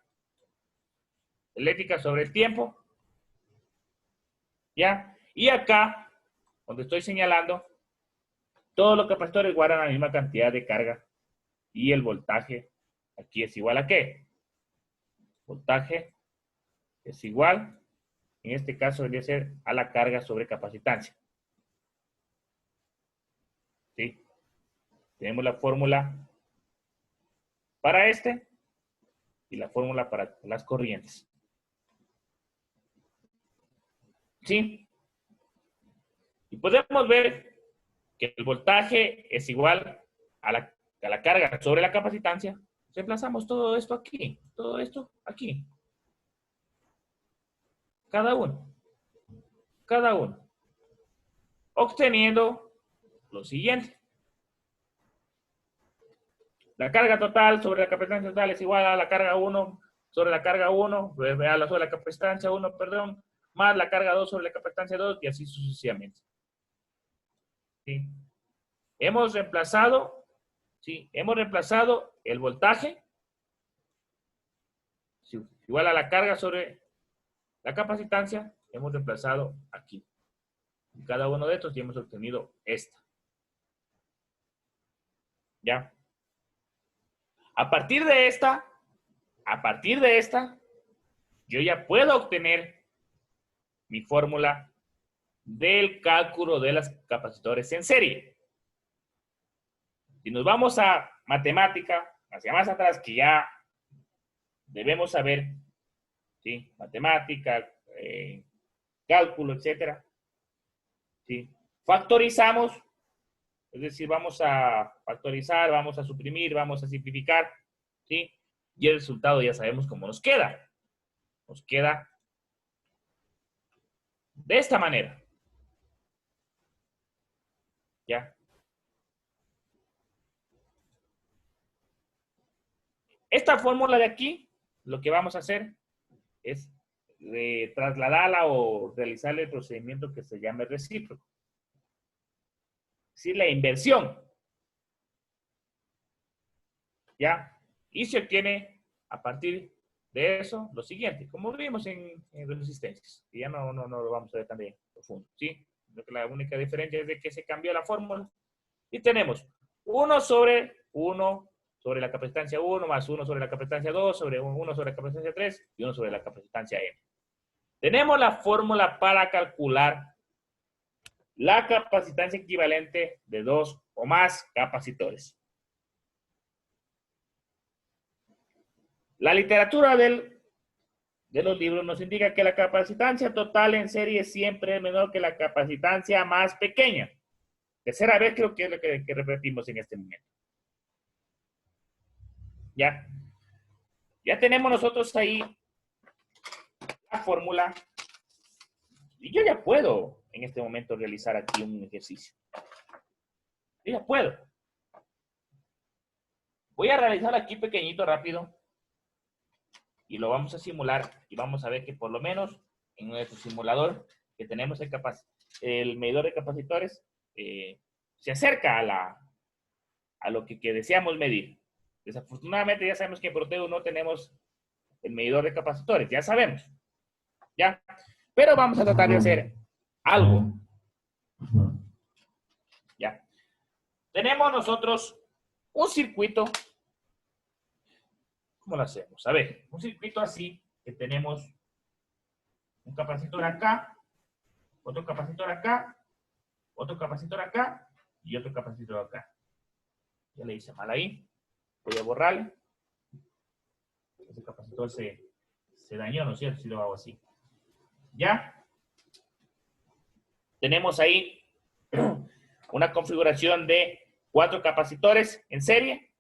eléctrica sobre el tiempo. ¿Ya? Y acá, donde estoy señalando, todos los capacitores guardan la misma cantidad de carga. Y el voltaje aquí es igual a ¿qué? Voltaje es igual, en este caso debería ser a la carga sobre capacitancia. ¿Sí? Tenemos la fórmula para este y la fórmula para las corrientes. ¿Sí? Y podemos ver que el voltaje es igual a la carga sobre la capacitancia. Reemplazamos todo esto aquí, todo esto aquí. Cada uno. Cada uno. Obteniendo lo siguiente. La carga total sobre la capacitancia total es igual a la carga 1 sobre la carga 1, sobre la capacitancia 1, perdón, más la carga 2 sobre la capacitancia 2 y así sucesivamente. ¿Sí? Hemos reemplazado, ¿sí? Hemos reemplazado el voltaje, ¿sí? Igual a la carga sobre la capacitancia, hemos reemplazado aquí. En cada uno de estos ya hemos obtenido esta. ¿Ya? A partir de esta, yo ya puedo obtener mi fórmula del cálculo de los capacitores en serie. Si nos vamos a matemática, hacia más atrás, que ya debemos saber, ¿sí? Matemática, cálculo, etcétera. ¿Sí? Factorizamos, es decir, vamos a factorizar, vamos a suprimir, vamos a simplificar, ¿sí? Y el resultado ya sabemos cómo nos queda. Nos queda de esta manera. ¿Ya? Esta fórmula de aquí, lo que vamos a hacer es trasladarla o realizarle el procedimiento que se llama recíproco. Es decir, la inversión. ¿Ya? Y se obtiene a partir de eso lo siguiente, como vimos en resistencias, y ya no lo vamos a ver tan profundo, ¿sí? La única diferencia es de que se cambió la fórmula y tenemos 1 sobre la capacitancia 1 más 1 sobre la capacitancia 2 sobre 1 sobre la capacitancia 3 y 1 sobre la capacitancia n. Tenemos la fórmula para calcular la capacitancia equivalente de 2 o más capacitores. La literatura de los libros nos indica que la capacitancia total en serie siempre es menor que la capacitancia más pequeña. Tercera vez creo que es lo que repetimos en este momento. Ya tenemos nosotros ahí la fórmula Y yo ya puedo en este momento realizar aquí un ejercicio. Yo ya puedo. Voy a realizar aquí pequeñito, rápido. Y lo vamos a simular. Y vamos a ver que por lo menos en nuestro simulador que tenemos el medidor de capacitores se acerca a lo que deseamos medir. Desafortunadamente ya sabemos que en Proteo no tenemos el medidor de capacitores. Ya sabemos. ¿Ya? Pero vamos a tratar de hacer algo. ¿Ya? Tenemos nosotros un circuito. ¿Cómo lo hacemos? A ver, un circuito así, que tenemos un capacitor acá, otro capacitor acá, otro capacitor acá y otro capacitor acá. Ya le hice mal ahí. Voy a borrarle. Ese capacitor se dañó, ¿no es cierto? Si lo hago así. ¿Ya? Tenemos ahí una configuración de 4 capacitores en serie,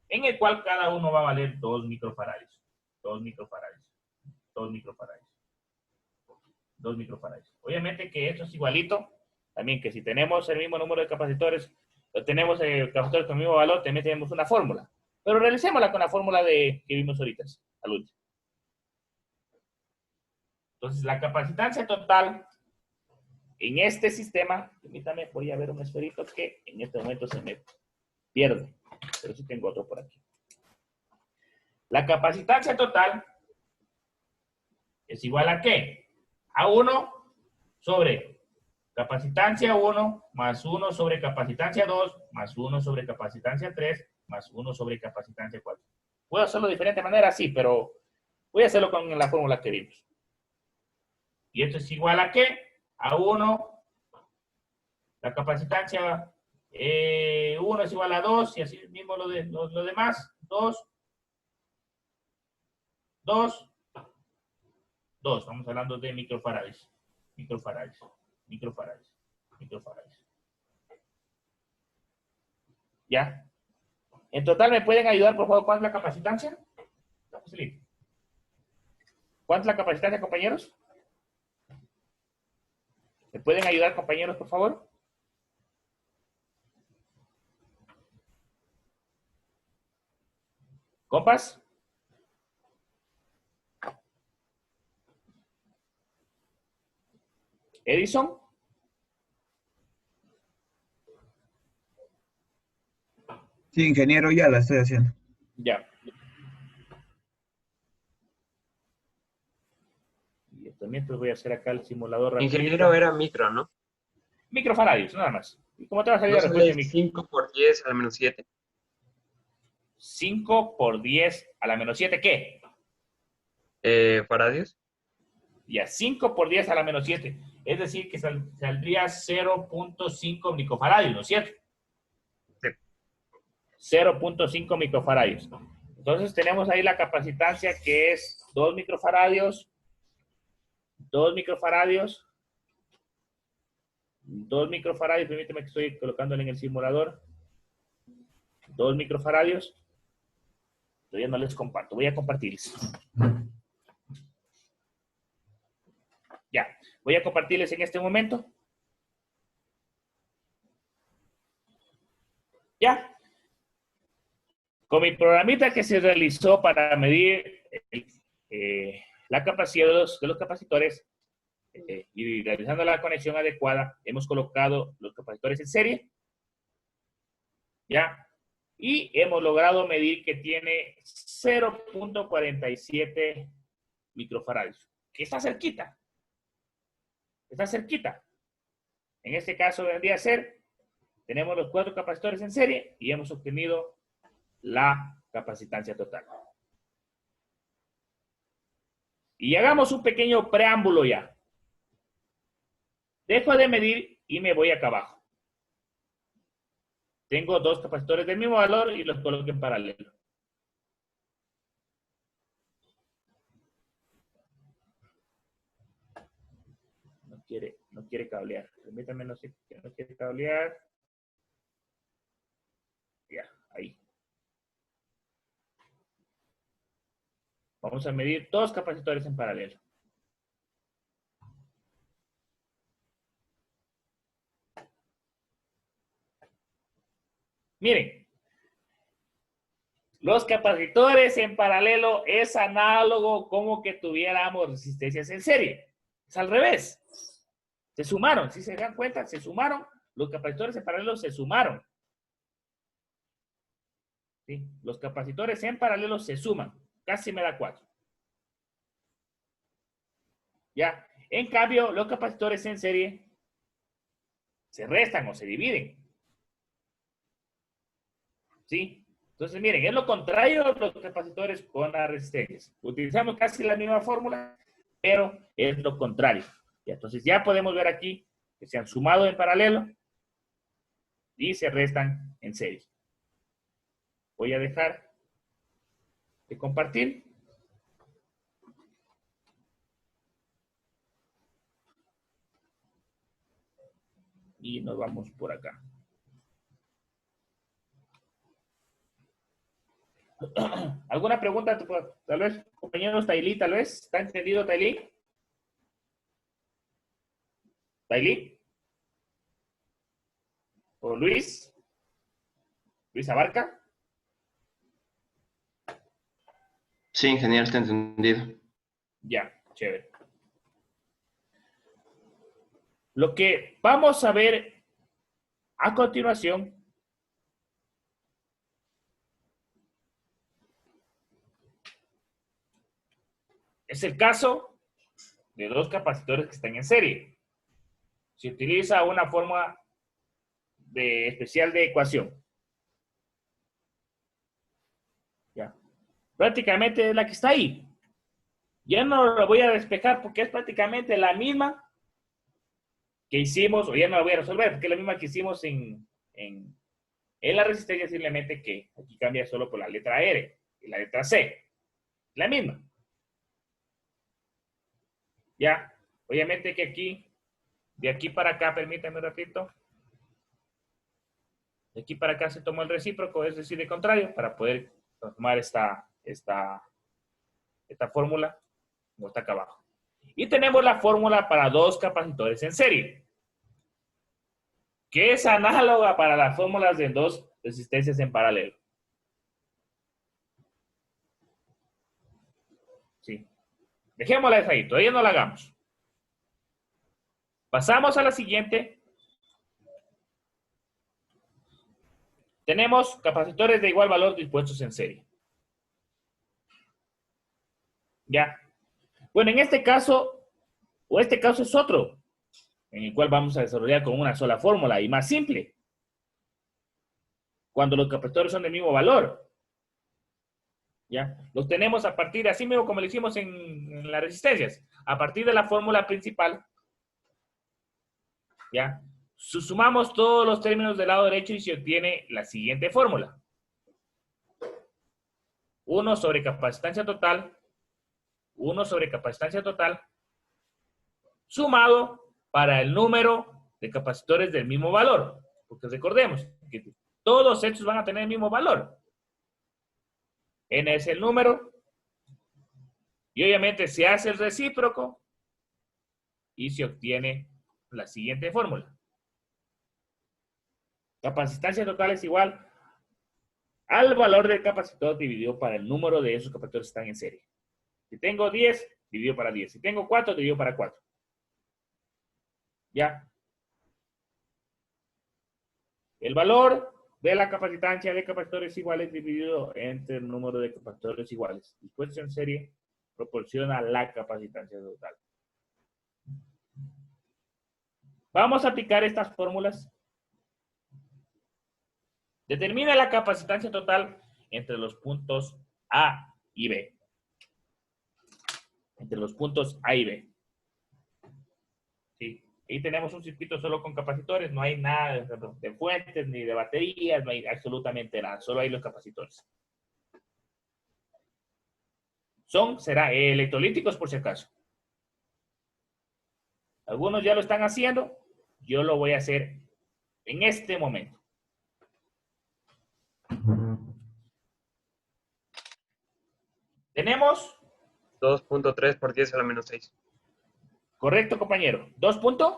en el cual cada uno va a valer 2 microfarads. 2 microfarads. 2 microfarads. 2 microfarads. Obviamente que esto es igualito. También que si tenemos el mismo número de capacitores, o tenemos capacitores con el mismo valor, también tenemos una fórmula. Pero realicémosla con la fórmula que vimos ahorita. Al último. Entonces, la capacitancia total en este sistema, permítame, voy a ver un esferito que en este momento se me pierde. Pero sí tengo otro por aquí. La capacitancia total es igual a ¿qué? A 1 sobre capacitancia 1 más 1 sobre capacitancia 2 más 1 sobre capacitancia 3 más 1 sobre capacitancia 4. Puedo hacerlo de diferente manera, sí, pero voy a hacerlo con la fórmula que vimos. ¿Y esto es igual a qué? A 1, la capacitancia 1 es igual a 2, y así mismo lo demás, 2, 2, 2. Estamos hablando de microfarads, microfarads, microfarads, microfarads. ¿Ya? En total, ¿me pueden ayudar, por favor, cuánto es la capacitancia? ¿Cuánto es la capacitancia, compañeros? ¿Me pueden ayudar, compañeros, por favor? ¿Compas? ¿Edison? Sí, ingeniero, ya la estoy haciendo. Ya. Y también pues voy a hacer acá el simulador Ingeniero rapidito. era micro, ¿no? Microfaradios, nada más. ¿Y cómo te va a salir ¿No la respuesta sale en micro? 5 por 10 a la menos 7? 5 por 10 a la menos 7, ¿qué? ¿Faradios? Ya, 5 por 10 a la menos 7. Es decir, que saldría 0.5 microfaradios, ¿no es cierto? Sí. 0.5 microfaradios. Entonces tenemos ahí la capacitancia que es 2 microfaradios, 2 microfaradios, 2 microfaradios, permíteme que estoy colocándole en el simulador. 2 microfaradios. Todavía no les comparto, voy a compartirles. Ya, voy a compartirles en este momento. Ya. Con mi programita que se realizó para medir la capacidad de los capacitores y realizando la conexión adecuada, hemos colocado los capacitores en serie. Ya. Y hemos logrado medir que tiene 0.47 microfaradios. Que está cerquita. Está cerquita. En este caso vendría a ser, tenemos los 4 capacitores en serie y hemos obtenido la capacitancia total. Y hagamos un pequeño preámbulo ya. Dejo de medir y me voy acá abajo. Tengo 2 capacitores del mismo valor y los coloco en paralelo. No quiere cablear. Permítame, no quiere cablear. Ya, ahí. Vamos a medir 2 capacitores en paralelo. Miren, los capacitores en paralelo es análogo como que tuviéramos resistencias en serie. Es al revés. Se sumaron, si se dan cuenta, se sumaron. Los capacitores en paralelo se sumaron. ¿Sí? Los capacitores en paralelo se suman. Casi me da 4. ¿Ya? En cambio, los capacitores en serie se restan o se dividen. ¿Sí? Entonces, miren, es lo contrario de los capacitores con las resistencias. Utilizamos casi la misma fórmula, pero es lo contrario. Y entonces ya podemos ver aquí que se han sumado en paralelo y se restan en serie. Voy a dejar de compartir. Y nos vamos por acá. ¿Alguna pregunta? Tal vez, compañeros, Tailí, tal vez. ¿Está entendido, Tailí? ¿Tailí? ¿O Luis? ¿Luis Abarca? Sí, ingeniero, está entendido. Ya, chévere. Lo que vamos a ver a continuación es el caso de dos capacitores que están en serie. Se utiliza una forma especial de ecuación. Ya. Prácticamente es la que está ahí. Ya no la voy a despejar porque es prácticamente la misma que hicimos, o ya no la voy a resolver, porque es la misma que hicimos en la resistencia, simplemente que aquí cambia solo por la letra R y la letra C. La misma. Ya, obviamente que aquí, de aquí para acá, permítanme un ratito. De aquí para acá se tomó el recíproco, es decir, el contrario, para poder tomar esta fórmula, como está acá abajo. Y tenemos la fórmula para dos capacitores en serie, que es análoga para las fórmulas de dos resistencias en paralelo. Sí. Dejémosla ahí, todavía no la hagamos. Pasamos a la siguiente. Tenemos capacitores de igual valor dispuestos en serie. Ya. Bueno, en este caso, o este caso es otro, en el cual vamos a desarrollar con una sola fórmula y más simple. Cuando los capacitores son del mismo valor. ¿Ya? Los tenemos a partir, así mismo como lo hicimos en las resistencias, a partir de la fórmula principal. ¿Ya? Sumamos todos los términos del lado derecho y se obtiene la siguiente fórmula. 1 sobre capacitancia total, 1 sobre capacitancia total, sumado para el número de capacitores del mismo valor. Porque recordemos que todos estos van a tener el mismo valor. N es el número. Y obviamente se hace el recíproco y se obtiene la siguiente fórmula. Capacitancia total es igual al valor del capacitor dividido para el número de esos capacitores que están en serie. Si tengo 10, dividido para 10. Si tengo 4, dividido para 4. ¿Ya? El valor de la capacitancia de capacitores iguales dividido entre el número de capacitores iguales dispuestos en serie proporciona la capacitancia total. Vamos a aplicar estas fórmulas. Determina la capacitancia total entre los puntos A y B. Entre los puntos A y B. ¿Sí? Ahí tenemos un circuito solo con capacitores, no hay nada de fuentes ni de baterías, no hay absolutamente nada, solo hay los capacitores. Será electrolíticos por si acaso. Algunos ya lo están haciendo, yo lo voy a hacer en este momento. Tenemos 2.3 por 10 a la menos 6. Correcto, compañero. 2 puntos.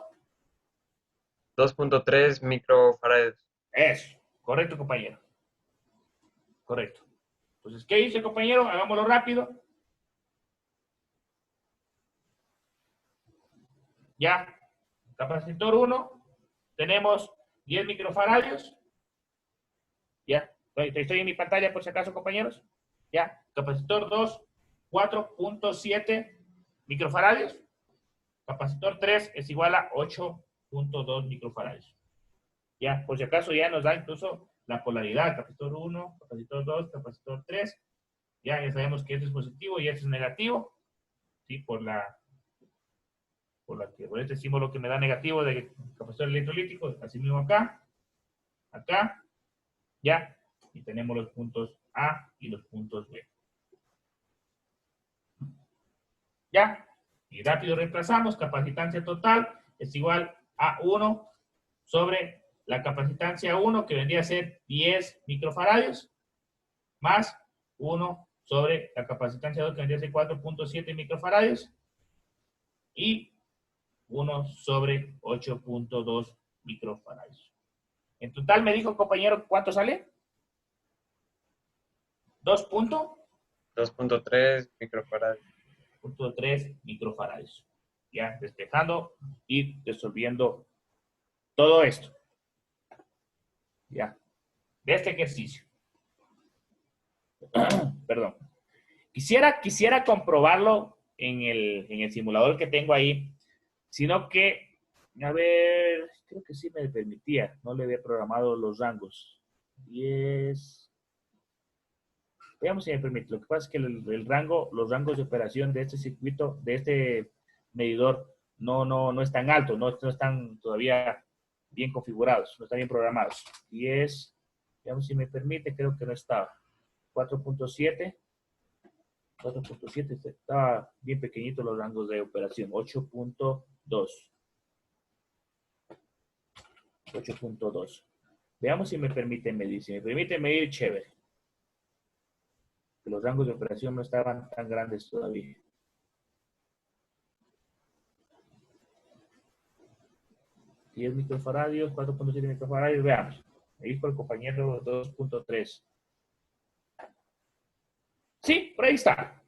2.3 microfarads. Eso, Correcto, compañero. Correcto. Entonces, ¿qué dice, compañero? Hagámoslo rápido. Ya. Capacitor 1, tenemos 10 microfaradios. Ya. Estoy en mi pantalla por si acaso, compañeros. Ya. Capacitor 2, 4.7 microfaradios. Capacitor 3 es igual a 8.2 microfaradios. Ya, por si acaso ya nos da incluso la polaridad. Capacitor 1, capacitor 2, capacitor 3. Ya sabemos que este es positivo y este es negativo. ¿Sí? Por este símbolo que me da negativo de capacitor electrolítico. Así mismo acá. Acá. Ya. Y tenemos los puntos A y los puntos B. Ya. Y rápido reemplazamos. Capacitancia total es igual a 1 sobre la capacitancia 1, que vendría a ser 10 microfaradios, más 1 sobre la capacitancia 2, que vendría a ser 4.7 microfaradios, y 1 sobre 8.2 microfaradios. En total me dijo, compañero, ¿cuánto sale? 2.3 microfaradios. 2.3 microfaradios. Ya, despejando y resolviendo todo esto. Ya, de este ejercicio. Perdón. Quisiera comprobarlo en el simulador que tengo ahí, sino que, a ver, creo que sí me permitía, no le había programado los rangos. 10. Veamos si me permite. Lo que pasa es que los rangos de operación de este circuito, de este medidor, no es tan alto, no están todavía bien configurados, no están bien programados. 10, veamos si me permite, creo que no estaba. 4.7 estaba bien pequeñito los rangos de operación. 8.2. Veamos si me permite medir. Si me permite medir, chévere. Que los rangos de operación no estaban tan grandes todavía. $10 microfaradios, 4.7 microfaradios. Veamos. Me dijo el compañero 2.3. Sí, por ahí está.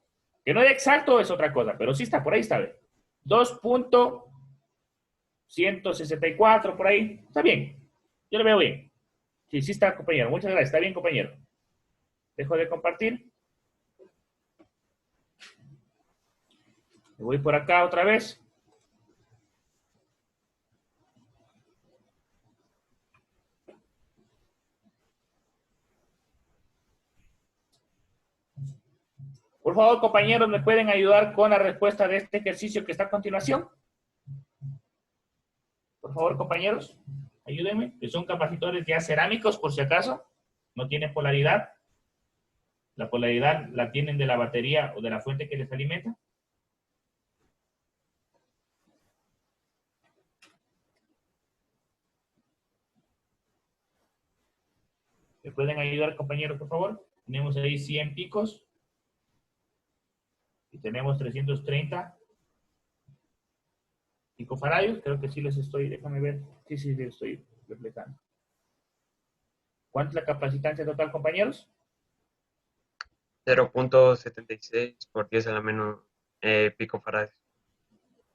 Que no es exacto es otra cosa, pero sí está, por ahí está. 2.164, por ahí. Está bien. Yo lo veo bien. Sí, sí está, compañero. Muchas gracias. Está bien, compañero. Dejo de compartir. Me voy por acá otra vez. Por favor, compañeros, ¿me pueden ayudar con la respuesta de este ejercicio que está a continuación? Por favor, compañeros, ayúdenme. Que son capacitores ya cerámicos, por si acaso. No tienen polaridad. La polaridad la tienen de la batería o de la fuente que les alimenta. ¿Me pueden ayudar, compañeros, por favor? Tenemos ahí 100 picos. Y tenemos 330 picofaradios. Creo que sí les estoy, déjame ver. Sí, les estoy reflejando. ¿Cuánta es la capacitancia total, compañeros? 0.76 por 10 a la menos picofaradios.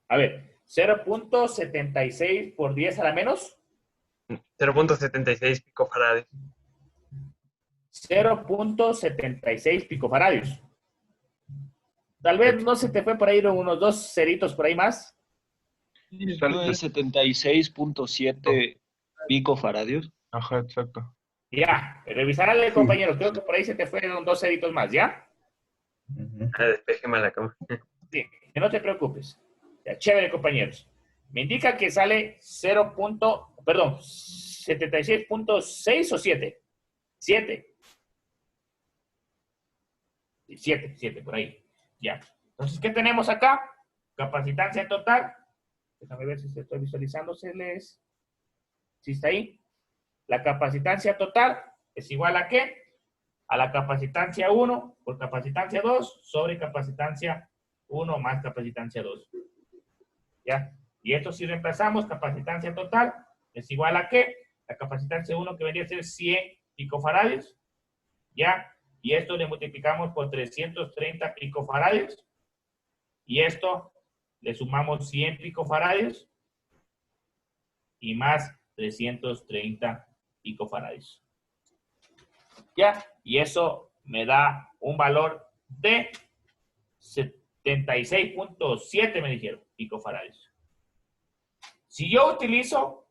A ver, 0.76 por 10 a la menos. 0.76 picofaradios. 0.76 picofaradios. Tal vez no se te fue por ahí unos 2 ceritos por ahí más. Esto es 76.7 picofaradios. Ajá, exacto. Ya, revisarle, compañero. Creo que por ahí se te fueron 2 ceritos más, ¿ya? Despéjeme la cama. Sí, que no te preocupes. Ya, chévere, compañeros. Me indica que sale 76.6 o 7. 7. 7, por ahí. Ya. Entonces, ¿qué tenemos acá? Capacitancia total. Déjame ver si se estoy visualizando. ¿Sí está ahí? La capacitancia total es igual a ¿qué? A la capacitancia 1 por capacitancia 2 sobre capacitancia 1 más capacitancia 2. ¿Ya? Y esto si reemplazamos, capacitancia total es igual a ¿qué? la capacitancia 1 que vendría a ser 100 picofaradios, ¿ya? Y esto le multiplicamos por 330 picofaradios, y esto le sumamos 100 picofaradios, y más 330 picofaradios. ¿Ya? Y eso me da un valor de 76.7, me dijeron, picofaradios. Si yo utilizo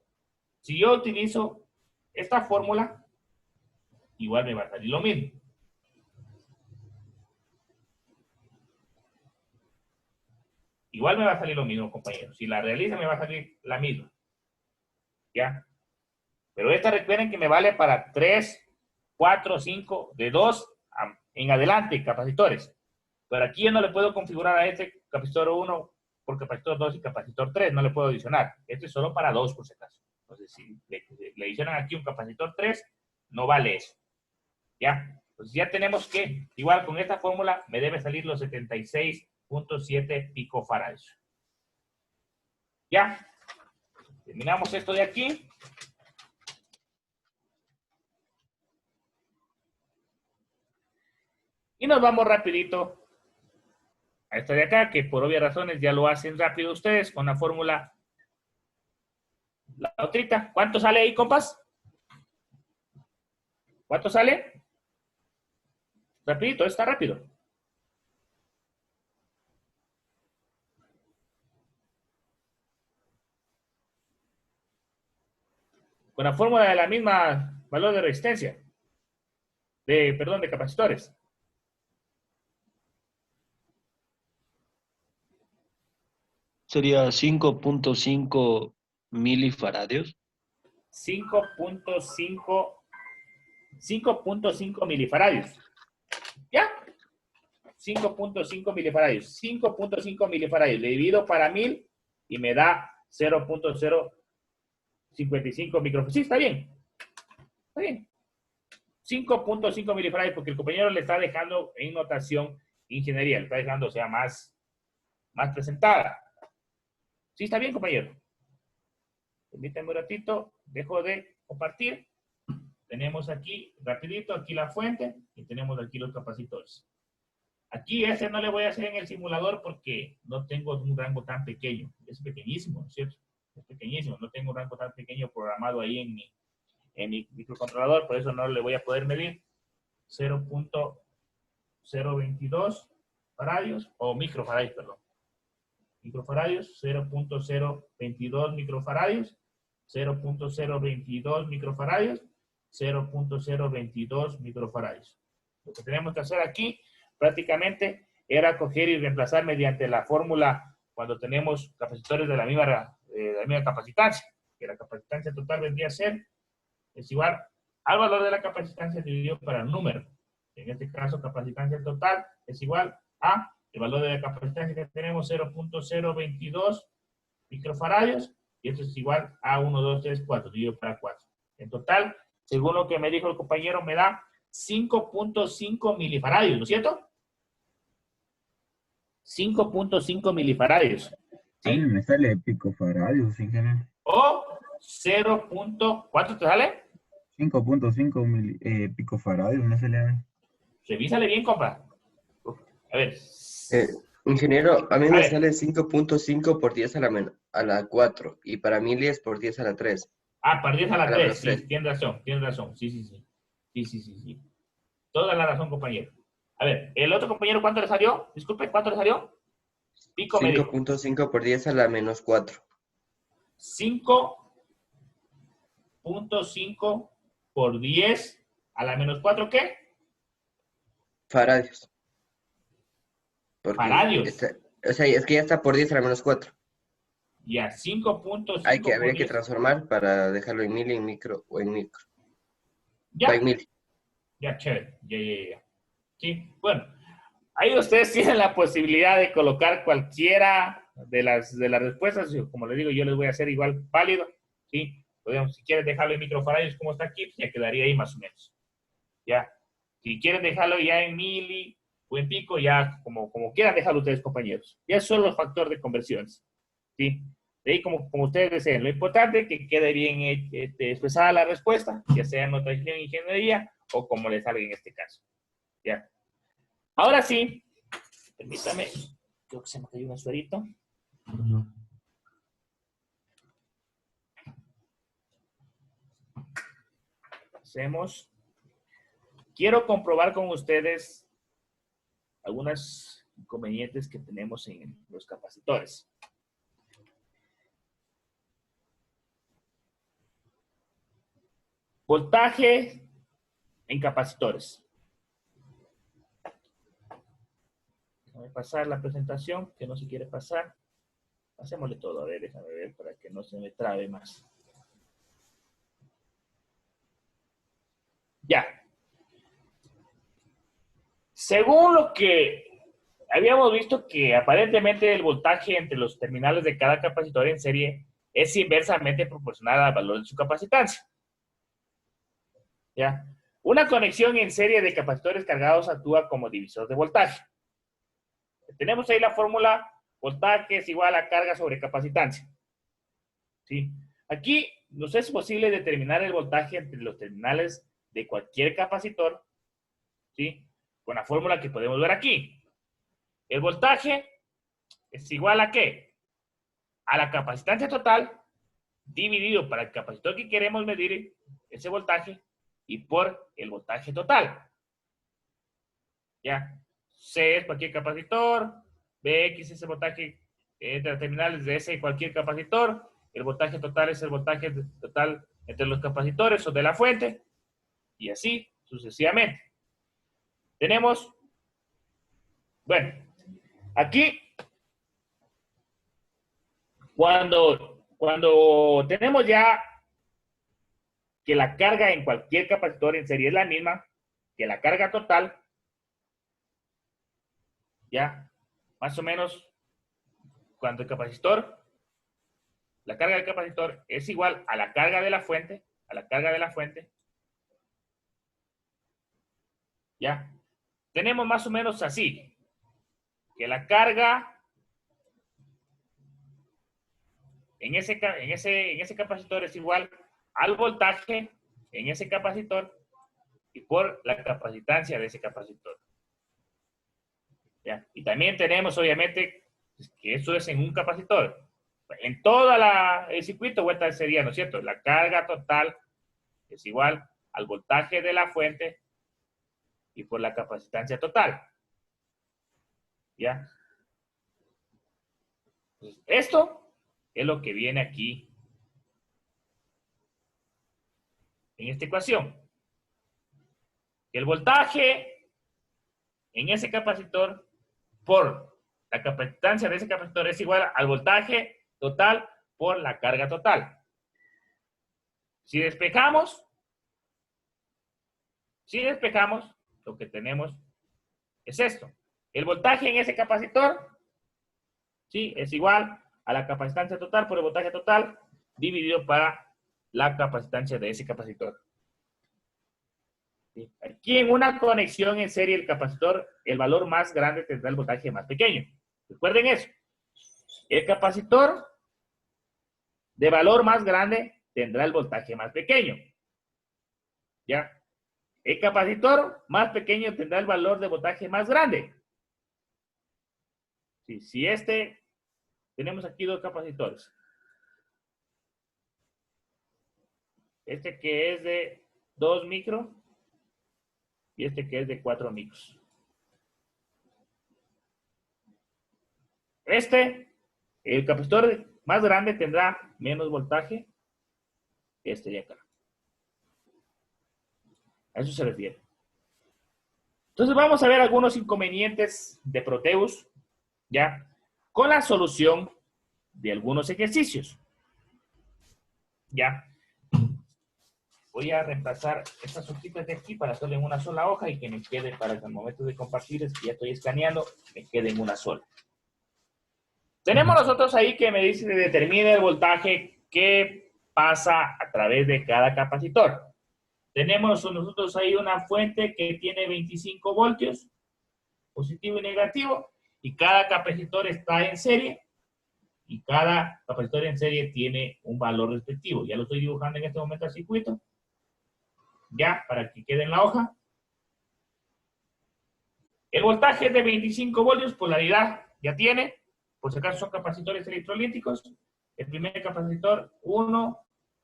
esta fórmula, igual me va a salir lo mismo. Igual me va a salir lo mismo, compañeros. Si la realiza, me va a salir la misma. ¿Ya? Pero esta recuerden que me vale para 3, 4, 5, de 2 en adelante, capacitores. Pero aquí yo no le puedo configurar a este capacitor 1 por capacitor 2 y capacitor 3. No le puedo adicionar. Este es solo para 2, por si acaso. Entonces, si le adicionan aquí un capacitor 3, no vale eso. ¿Ya? Entonces ya tenemos que, igual con esta fórmula, me debe salir los 76.7 picofarads. ¿Ya? Terminamos esto de aquí. Y nos vamos rapidito a esto de acá, que por obvias razones ya lo hacen rápido ustedes con la fórmula. La otrita. ¿Cuánto sale ahí, compas? ¿Cuánto sale? Rapidito, está rápido. Con la fórmula de la misma valor de resistencia. Perdón, de capacitores. Sería 5.5 milifaradios. 5.5 milifaradios. ¿Ya? 5.5 milifaradios. 5.5 milifaradios. Le divido para 1000 y me da 0.055 microfarads. Sí, está bien. Está bien. 5.5 milifaradios porque el compañero le está dejando en notación ingeniería. Le está dejando, o sea, más presentada. Sí, está bien, compañero. Permítanme un ratito. Dejo de compartir. Tenemos aquí, rapidito, aquí la fuente y tenemos aquí los capacitores. Aquí ese no le voy a hacer en el simulador porque no tengo un rango tan pequeño. Es pequeñísimo, ¿no es cierto? Es pequeñísimo. No tengo un rango tan pequeño programado ahí en mi microcontrolador, por eso no le voy a poder medir 0.022 faradios o microfaradios, perdón. Microfaradios, 0.022 microfaradios, 0.022 microfaradios, 0.022 microfaradios. Lo que tenemos que hacer aquí prácticamente era coger y reemplazar mediante la fórmula cuando tenemos capacitores de la misma capacitancia, que la capacitancia total vendría a ser es igual al valor de la capacitancia dividido para el número. En este caso, capacitancia total es igual a el valor de la capacitancia que tenemos, 0.022 microfaradios, y esto es igual a 1, 2, 3, 4, dividido para 4. En total, según lo que me dijo el compañero, me da 5.5 milifaradios, ¿no es cierto? 5.5 milifaradios. ¿Sí? A mí me sale picofaradios, ingeniero. O 0. ¿Cuánto te sale? 5.5 picofaradios, me sale a mí. Revísale bien, compa. A ver. Ingeniero, a mí me sale 5.5 por 10 a la 4 y para mili es por 10 a la 3. Ah, para 10 a la 3, sí, 3. Tienes razón. Sí. Toda la razón, compañero. A ver, ¿el otro compañero cuánto le salió? Disculpe, ¿cuánto le salió? Pico medio. 5.5 por 10 a la menos 4. 5.5 por 10 a la menos 4, ¿qué? Faradios. Faradios. O sea, es que ya está por 10 a la menos 4. Ya, 5.5 Habría que transformar para dejarlo en mili, en micro o en micro. Ya. En mili. Ya, chévere. Ya. Sí, bueno. Ahí ustedes tienen la posibilidad de colocar cualquiera de las respuestas. Como les digo, yo les voy a hacer igual válido. ¿Sí? Podemos, si quieren dejarlo en microfaradios como está aquí, pues ya quedaría ahí más o menos. Ya. Si quieren dejarlo ya en mili o en pico, ya como quieran dejarlo ustedes, compañeros. Ya es solo el factor de conversiones. ¿Sí? ahí como ustedes deseen. Lo importante es que quede bien expresada la respuesta, ya sea en nutrición, ingeniería o como les salga en este caso. ¿Ya? Ahora sí, permítame, creo que se me cayó un suerito. Hacemos. Quiero comprobar con ustedes algunos inconvenientes que tenemos en los capacitores. Voltaje en capacitores. Déjame pasar la presentación, que no se quiere pasar. Hacémosle todo, a ver, déjame ver para que no se me trabe más. Ya. Según lo que habíamos visto, que aparentemente el voltaje entre los terminales de cada capacitor en serie es inversamente proporcional al valor de su capacitancia. ¿Ya? Una conexión en serie de capacitores cargados actúa como divisor de voltaje. Tenemos ahí la fórmula: voltaje es igual a carga sobre capacitancia. ¿Sí? Aquí nos es posible determinar el voltaje entre los terminales de cualquier capacitor, ¿sí? Con la fórmula que podemos ver aquí. El voltaje es igual a ¿qué? A la capacitancia total dividido para el capacitor que queremos medir ese voltaje y por el voltaje total. ¿Ya? C es cualquier capacitor, Bx es el voltaje entre los terminales de ese y cualquier capacitor, el voltaje total es el voltaje total entre los capacitores o de la fuente, y así sucesivamente. Tenemos, bueno, aquí, cuando tenemos ya que la carga en cualquier capacitor en serie es la misma que la carga total, ya, más o menos, cuando el capacitor, la carga del capacitor es igual a la carga de la fuente, ya, tenemos más o menos así, que la carga en ese capacitor es igual al voltaje en ese capacitor y por la capacitancia de ese capacitor. ¿Ya? Y también tenemos, obviamente, que eso es en un capacitor. En todo el circuito, vuelta sería, ¿no es cierto? La carga total es igual al voltaje de la fuente y por la capacitancia total. ¿Ya? Entonces, esto es lo que viene aquí en esta ecuación. El voltaje en ese capacitor por la capacitancia de ese capacitor es igual al voltaje total por la carga total. Si despejamos, lo que tenemos es esto. El voltaje en ese capacitor, ¿sí? Es igual a la capacitancia total por el voltaje total dividido para la capacitancia de ese capacitor. ¿Sí? Aquí en una conexión en serie el capacitor, el valor más grande tendrá el voltaje más pequeño. Recuerden eso. El capacitor de valor más grande tendrá el voltaje más pequeño. ¿Ya? El capacitor más pequeño tendrá el valor de voltaje más grande. Sí, si tenemos aquí dos capacitores. Este que es de 2 micros y este que es de 4 micros. El capacitor más grande tendrá menos voltaje que este de acá. A eso se refiere. Entonces vamos a ver algunos inconvenientes de Proteus, ¿ya? Con la solución de algunos ejercicios. ¿Ya? Voy a reemplazar estas hojitas de aquí para hacerlo en una sola hoja y que me quede para el momento de compartir, es que ya estoy escaneando, me quede en una sola. Tenemos nosotros ahí que me dice que determine el voltaje que pasa a través de cada capacitor. Tenemos nosotros ahí una fuente que tiene 25 voltios, positivo y negativo, y cada capacitor está en serie, y cada capacitor en serie tiene un valor respectivo. Ya lo estoy dibujando en este momento al circuito. Ya, para que quede en la hoja. El voltaje es de 25 voltios, polaridad ya tiene. Por si acaso son capacitores electrolíticos. El primer capacitor 1,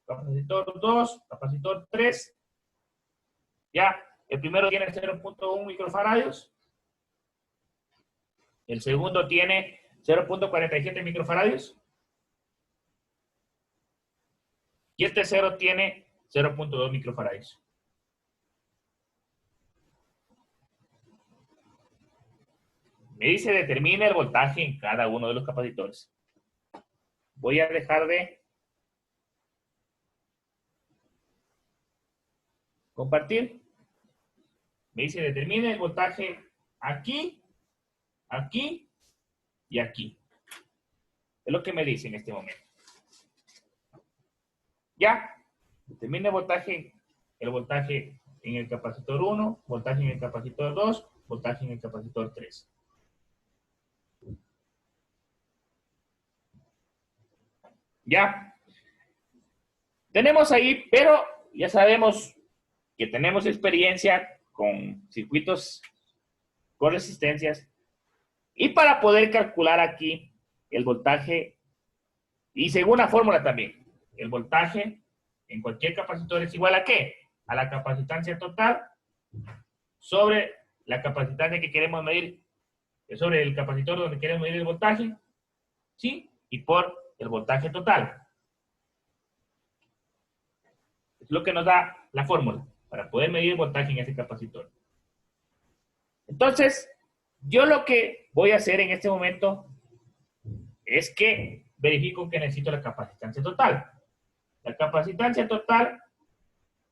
capacitor 2, capacitor 3. Ya, el primero tiene 0.1 microfaradios. El segundo tiene 0.47 microfaradios. Y el tercero tiene 0.2 microfaradios. Me dice determina el voltaje en cada uno de los capacitores. Voy a dejar de compartir. Me dice determina el voltaje aquí, aquí y aquí. Es lo que me dice en este momento. Ya, determina el voltaje en el capacitor 1, voltaje en el capacitor 2, voltaje en el capacitor 3. Ya. Tenemos ahí, pero ya sabemos que tenemos experiencia con circuitos con resistencias. Y para poder calcular aquí el voltaje, y según la fórmula también, el voltaje en cualquier capacitor es igual a ¿qué? A la capacitancia total sobre la capacitancia que queremos medir, sobre el capacitor donde queremos medir el voltaje, ¿sí? Y por el voltaje total. Es lo que nos da la fórmula para poder medir el voltaje en ese capacitor. Entonces, yo lo que voy a hacer en este momento es que verifico que necesito la capacitancia total. La capacitancia total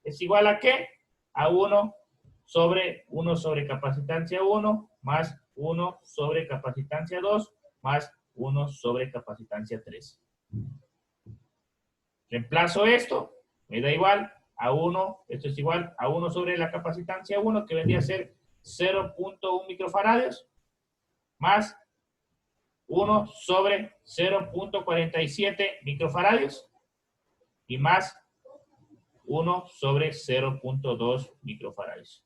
es igual a ¿qué? A 1 sobre capacitancia 1 más 1 sobre capacitancia 2 más 1 sobre capacitancia 3. Reemplazo esto, me da igual a 1, esto es igual a 1 sobre la capacitancia 1, que vendría a ser 0.1 microfaradios, más 1 sobre 0.47 microfaradios, y más 1 sobre 0.2 microfaradios.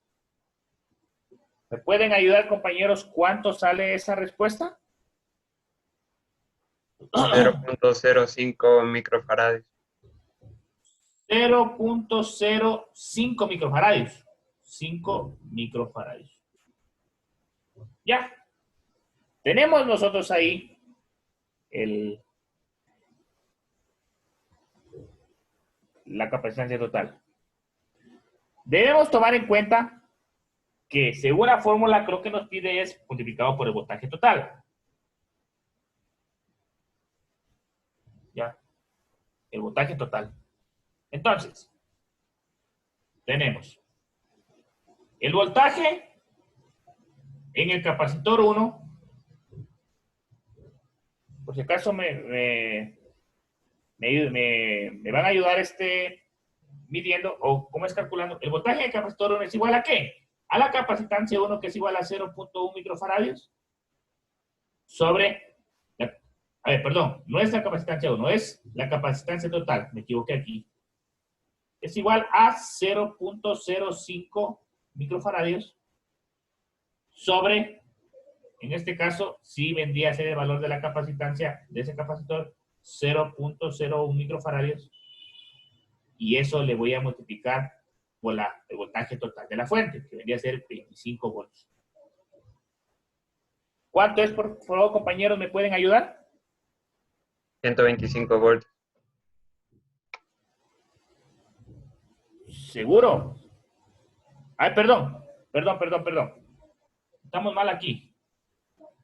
¿Me pueden ayudar, compañeros, cuánto sale esa respuesta? 0.05 microfaradios. 0.05 microfaradios. 5 microfaradios. Ya. Tenemos nosotros ahí la capacitancia total. Debemos tomar en cuenta que según la fórmula, creo que nos pide es multiplicado por el voltaje total. Ya. El voltaje total. Entonces, tenemos el voltaje en el capacitor 1. Por si acaso me van a ayudar midiendo, o cómo es calculando. El voltaje en el capacitor 1 es igual a ¿qué? A la capacitancia 1, que es igual a 0.1 microfaradios, sobre, a ver, perdón, no es la capacitancia 1, es la capacitancia total, me equivoqué aquí. Es igual a 0.05 microfaradios sobre, en este caso, sí vendría a ser el valor de la capacitancia de ese capacitor, 0.01 microfaradios, y eso le voy a multiplicar por el voltaje total de la fuente, que vendría a ser 25 voltios. ¿Cuánto es, por favor, compañeros, me pueden ayudar? 125 voltios. ¿Seguro? Ay, perdón. Estamos mal aquí.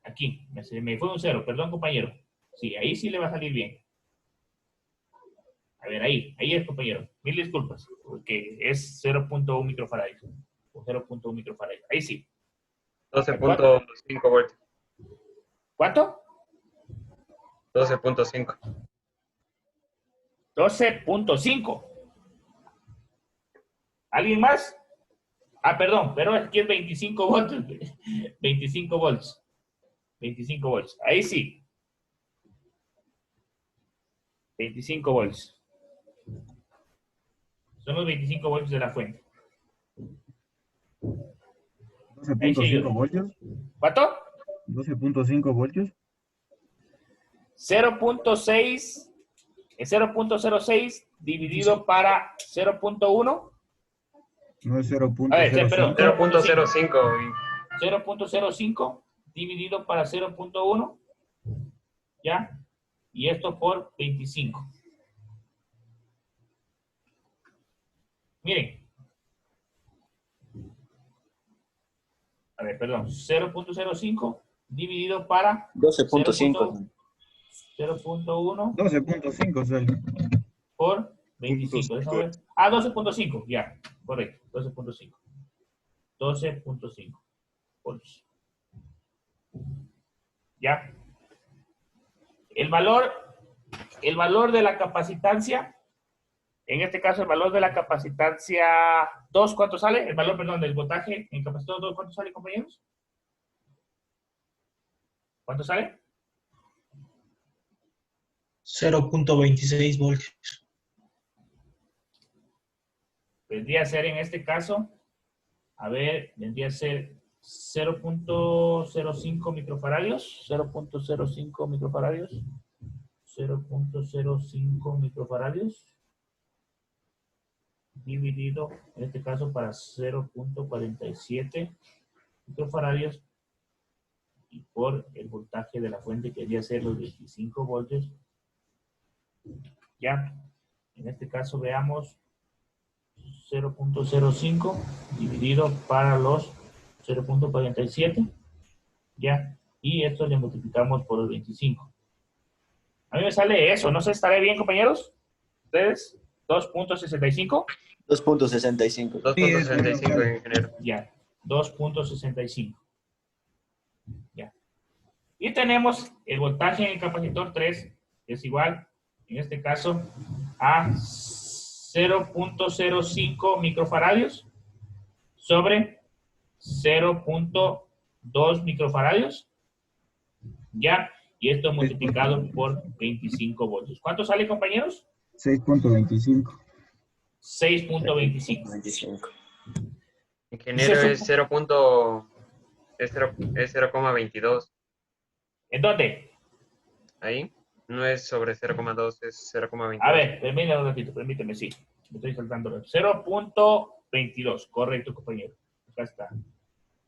Aquí, me fue un 0, perdón, compañero. Sí, ahí sí le va a salir bien. A ver, ahí es, compañero. Mil disculpas, porque es 0.1 microfaradios. O 0.1 microfaradios. Ahí sí. 12.5 voltios. ¿Cuánto? 12.5. 12.5. ¿Alguien más? Ah, perdón, pero aquí es 25 voltios. 25 volts. 25 volts. Ahí sí. 25 volts. Son los 25 volts de la fuente. Ahí sí 12.5 ayuda. voltios. ¿Cuánto? 12.5 voltios. 0.6, 0.06 dividido para 0.1. No es A ver, perdón, 0.05. 0.05. 0.05 dividido para 0.1. ¿Ya? Y esto por 25. Miren. A ver, perdón. 0.05 dividido para 12.5. 0.1 12.5 sale. por 25. Déjame ver. Ah, 12.5. Ya, correcto. 12.5. 12.5 volts. ¿Ya? El valor de la capacitancia, en este caso el valor de la capacitancia 2, ¿cuánto sale? El valor, perdón, del voltaje en capacitor 2, ¿cuánto sale, compañeros? ¿Cuánto sale? 0.26 voltios. Vendría a ser en este caso, a ver, vendría a ser 0.05 microfaradios, 0.05 microfaradios, 0.05 microfaradios, dividido, en este caso, para 0.47 microfaradios, y por el voltaje de la fuente, que debería ser los 25 voltios. Ya, en este caso, veamos 0.05 dividido para los 0.47, ya, y esto le multiplicamos por los 25. A mí me sale eso, no sé, ¿estaré bien, compañeros? ¿Ustedes? 2.65. 2.65. 2.65, ingeniero. Ya, 2.65. Ya. Y tenemos el voltaje en el capacitor 3, que es igual, en este caso, a 0.05 microfaradios sobre 0.2 microfaradios. Ya, y esto multiplicado por 25 voltios. ¿Cuánto sale, compañeros? 6.25. 6.25. 25. Ingeniero, es 0.22. ¿En dónde? Ahí. No es sobre 0.2, es 0.22. A ver, permíteme un ratito, permíteme, sí. Me estoy saltando. 0.22, correcto, compañero. Acá está.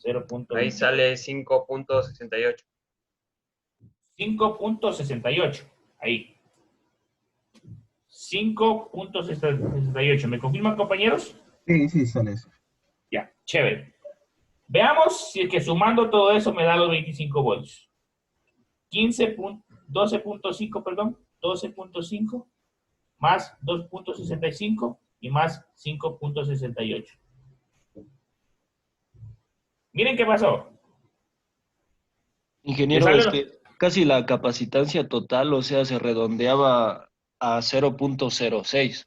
0.22. Ahí sale 5.68. 5.68. Ahí. 5.68. ¿Me confirman, compañeros? Sí, sí, sale eso. Ya, chévere. Veamos si es que sumando todo eso me da los 25 voltios. 12.5, perdón, 12.5 más 2.65 y más 5.68. Miren qué pasó. Ingeniero, ¿Le es sale? que casi la capacitancia total, o sea, se redondeaba a 0.06,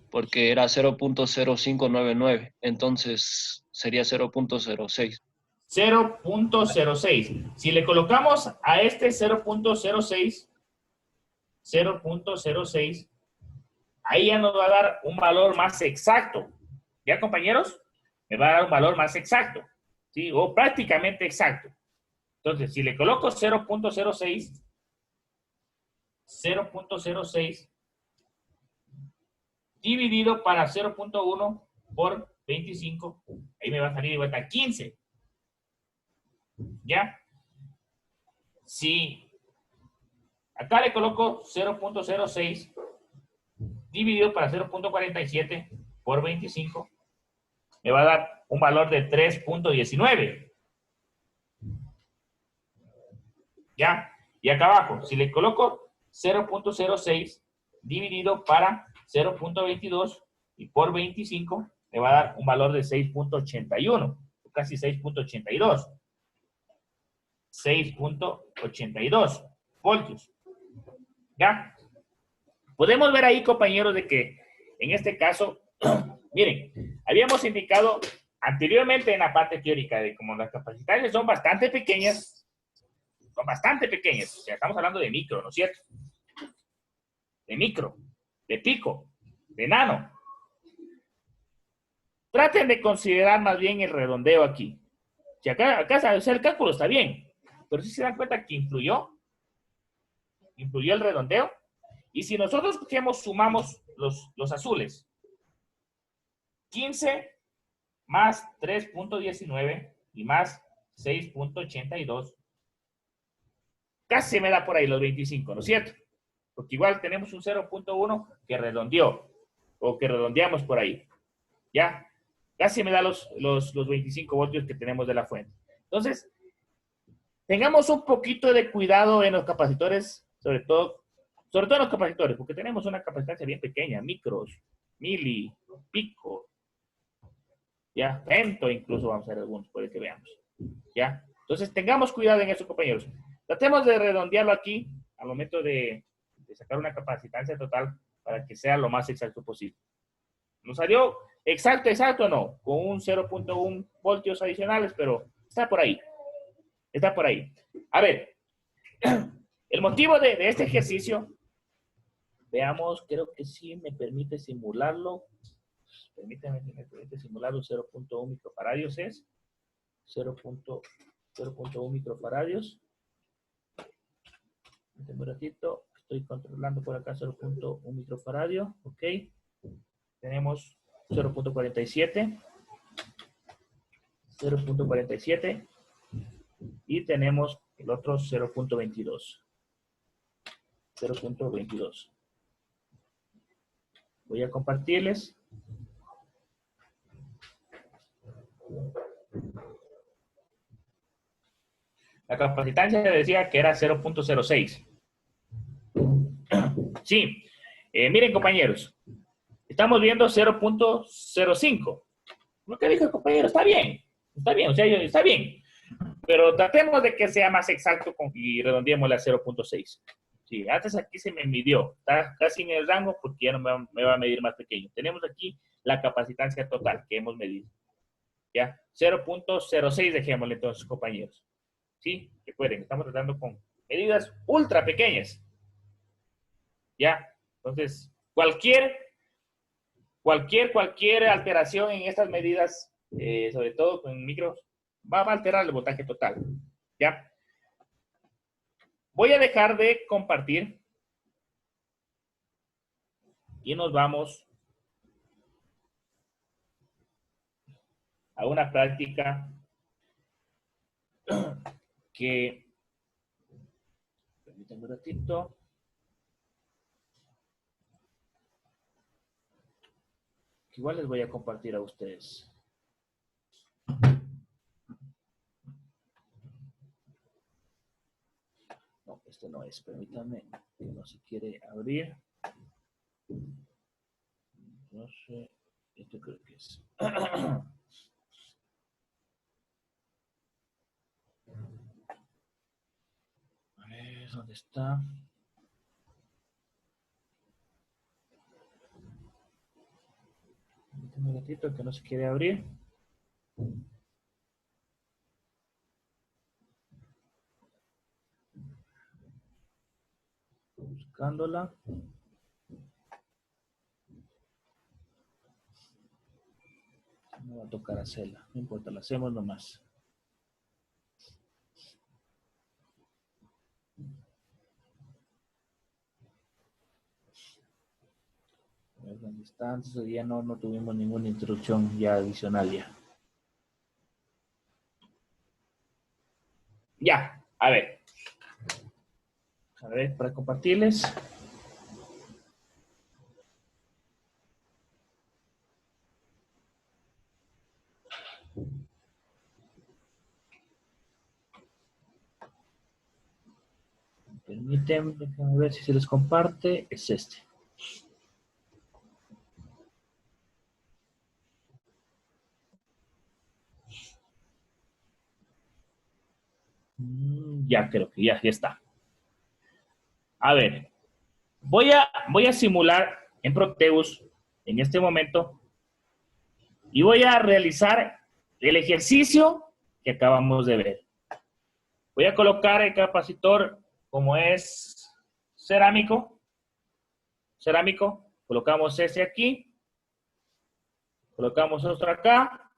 porque era 0.0599, entonces sería 0.06. 0.06. Si le colocamos a este 0.06, ahí ya nos va a dar un valor más exacto. ¿Ya, compañeros? Me va a dar un valor más exacto, ¿sí? O prácticamente exacto. Entonces, si le coloco 0.06 dividido para 0.1 por 25, ahí me va a salir de vuelta 15. ¿Ya? Si acá le coloco 0.06 dividido para 0.47 por 25, me va a dar un valor de 3.19. ¿Ya? Y acá abajo, si le coloco 0.06 dividido para 0.22 y por 25, me va a dar un valor de 6.81, casi 6.82. 6.82 voltios. ¿Ya? Podemos ver ahí, compañeros, de que en este caso, miren, habíamos indicado anteriormente en la parte teórica de como las capacitancias son bastante pequeñas, o sea, estamos hablando de micro, ¿no es cierto? de micro, de pico, de nano. Traten de considerar más bien el redondeo aquí. Si acá o sea, el cálculo está bien, pero si se dan cuenta que influyó el redondeo. Y si nosotros sumamos los azules, 15 más 3.19 y más 6.82, casi me da por ahí los 25, ¿no es cierto? Porque igual tenemos un 0.1 que redondeó, o que redondeamos por ahí, ¿ya? Casi me da los 25 voltios que tenemos de la fuente. Entonces, tengamos un poquito de cuidado en los capacitores, sobre todo en los capacitores, porque tenemos una capacitancia bien pequeña, micros, mili, pico, ya, femto incluso vamos a ver algunos, puede que veamos, ya. Entonces, tengamos cuidado en eso, compañeros. Tratemos de redondearlo aquí al momento de sacar una capacitancia total para que sea lo más exacto posible. ¿Nos salió exacto no? Con un 0.1 voltios adicionales, pero está por ahí. Está por ahí. A ver, el motivo de este ejercicio, veamos, creo que sí me permite simularlo. Permítame que me permite simularlo. 0.1 microfaradios es 0.1 microfaradios. Un ratito, estoy controlando por acá 0.1 microfaradio, ok. Tenemos 0.47, 0.47 y tenemos el otro 0.22. 0.22. Voy a compartirles. La capacitancia decía que era 0.06. Sí, miren compañeros, estamos viendo 0.05. Lo que dijo el compañero está bien, o sea, está bien. Pero tratemos de que sea más exacto y redondeemos a 0.6. Sí, antes aquí se me midió, está casi en el rango porque ya no me va a medir más pequeño. Tenemos aquí la capacitancia total que hemos medido. ¿Ya? 0.06 dejémosle entonces, compañeros. ¿Sí? Recuerden, estamos tratando con medidas ultra pequeñas. ¿Ya? Entonces, cualquier alteración en estas medidas, sobre todo con micros, va a alterar el voltaje total. ¿Ya? Voy a dejar de compartir y nos vamos a una práctica que, permítanme un ratito. Igual les voy a compartir a ustedes. No, este no es, permítanme, que no se quiere abrir. No sé, este creo que es. A ver, ¿dónde está? Permítanme un ratito que no se quiere abrir. Buscándola. No va a tocar hacerla, no importa, la hacemos nomás. A ver dónde está, antes ya no tuvimos ninguna instrucción ya adicional ya. Ya, a ver. A ver, para compartirles. Permítanme, déjenme ver si se les comparte. Es este. Ya creo que ya está. A ver, voy a simular en Proteus en este momento y voy a realizar el ejercicio que acabamos de ver. Voy a colocar el capacitor como es cerámico. cerámico, colocamos ese aquí, colocamos otro acá,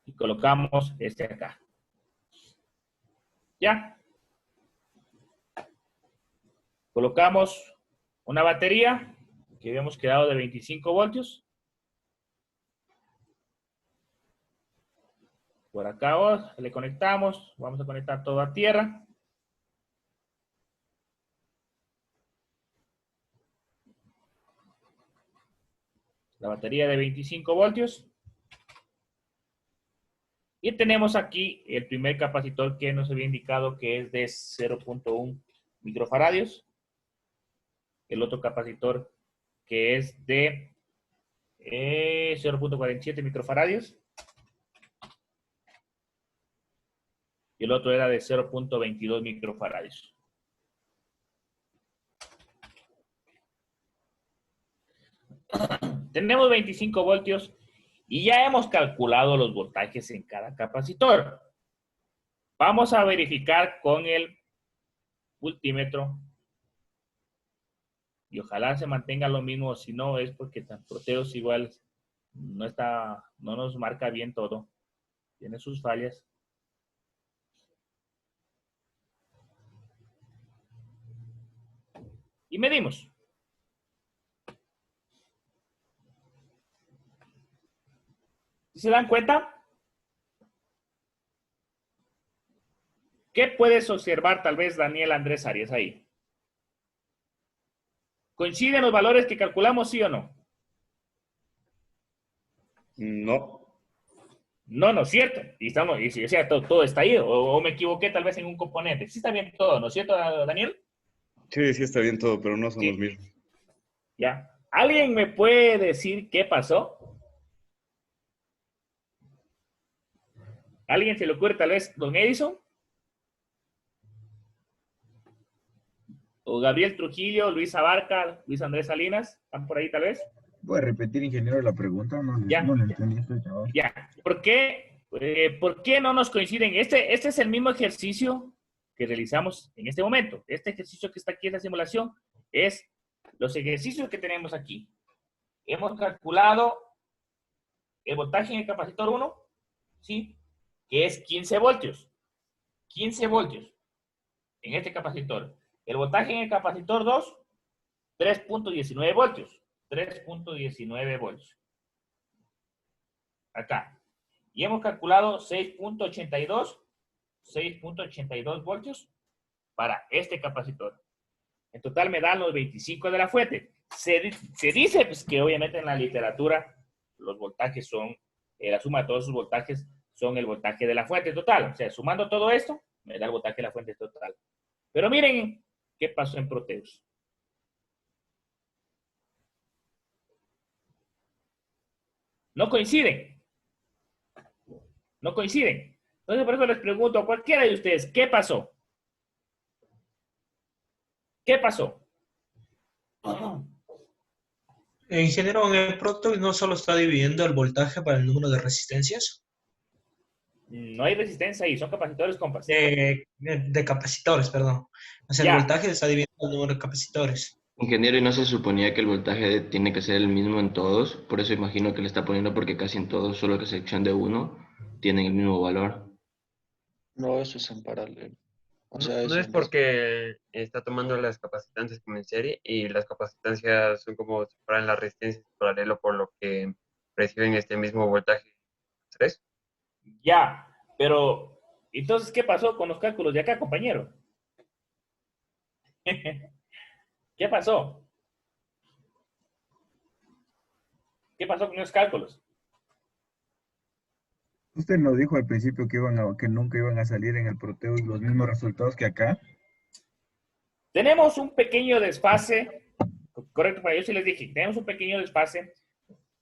y colocamos este acá. ¿Ya? Colocamos una batería que habíamos quedado de 25 voltios. Por acá le conectamos, vamos a conectar todo a tierra. La batería de 25 voltios. Y tenemos aquí el primer capacitor que nos había indicado que es de 0.1 microfaradios. El otro capacitor que es de 0.47 microfaradios. Y el otro era de 0.22 microfaradios. Tenemos 25 voltios y ya hemos calculado los voltajes en cada capacitor. Vamos a verificar con el multímetro y ojalá se mantenga lo mismo, si no es porque tan Proteus igual no nos marca bien todo, tiene sus fallas. Y medimos. ¿Se dan cuenta? ¿Qué puedes observar tal vez Daniel Andrés Arias ahí? ¿Coinciden los valores que calculamos, sí o no? No. No es cierto. Y o sea, todo está ahí. O me equivoqué tal vez en un componente. Sí está bien todo, ¿no es cierto, Daniel? Sí, sí está bien todo, pero no son Sí. los mismos. Ya. ¿Alguien me puede decir qué pasó? ¿Alguien se le ocurre tal vez don Edison? ¿O Gabriel Trujillo, Luis Abarca, Luis Andrés Salinas? ¿Están por ahí tal vez? ¿Puede repetir, ingeniero, la pregunta? Ya. No le entendí esto, chaval. Ya. ¿Por qué no nos coinciden? Este es el mismo ejercicio que realizamos en este momento. Este ejercicio que está aquí en la simulación es los ejercicios que tenemos aquí. Hemos calculado el voltaje en el capacitor 1, ¿sí? Que es 15 voltios. 15 voltios en este capacitor. El voltaje en el capacitor 2, 3.19 voltios. 3.19 voltios. Acá. Y hemos calculado 6.82 voltios para este capacitor. En total me dan los 25 de la fuente. Se dice pues, que obviamente en la literatura los voltajes son, la suma de todos sus voltajes son el voltaje de la fuente total. O sea, sumando todo esto, me da el voltaje de la fuente total. Pero miren qué pasó en Proteus. No coinciden. No coinciden. Entonces, por eso les pregunto a cualquiera de ustedes, ¿qué pasó? ¿Qué pasó? Ingeniero, en el Protox no solo está dividiendo el voltaje para el número de resistencias, No hay resistencia ahí, son capacitores compas. de capacitores, perdón. O sea, Ya. el voltaje está dividiendo el número de capacitores. Ingeniero, ¿y no se suponía que el voltaje tiene que ser el mismo en todos? Por eso imagino que le está poniendo porque casi en todos, solo que sección de uno, tienen el mismo valor. No, eso es en paralelo. O sea, No eso es porque está tomando las capacitantes como en serie y las capacitancias son como si fueran las resistencias en paralelo, por lo que reciben este mismo voltaje 3. Ya, pero entonces, ¿qué pasó con los cálculos de acá, compañero? ¿Qué pasó? ¿Qué pasó con los cálculos? Usted nos dijo al principio que nunca iban a salir en el Proteus los mismos resultados que acá. Tenemos un pequeño desfase, correcto, para yo sí les dije, tenemos un pequeño desfase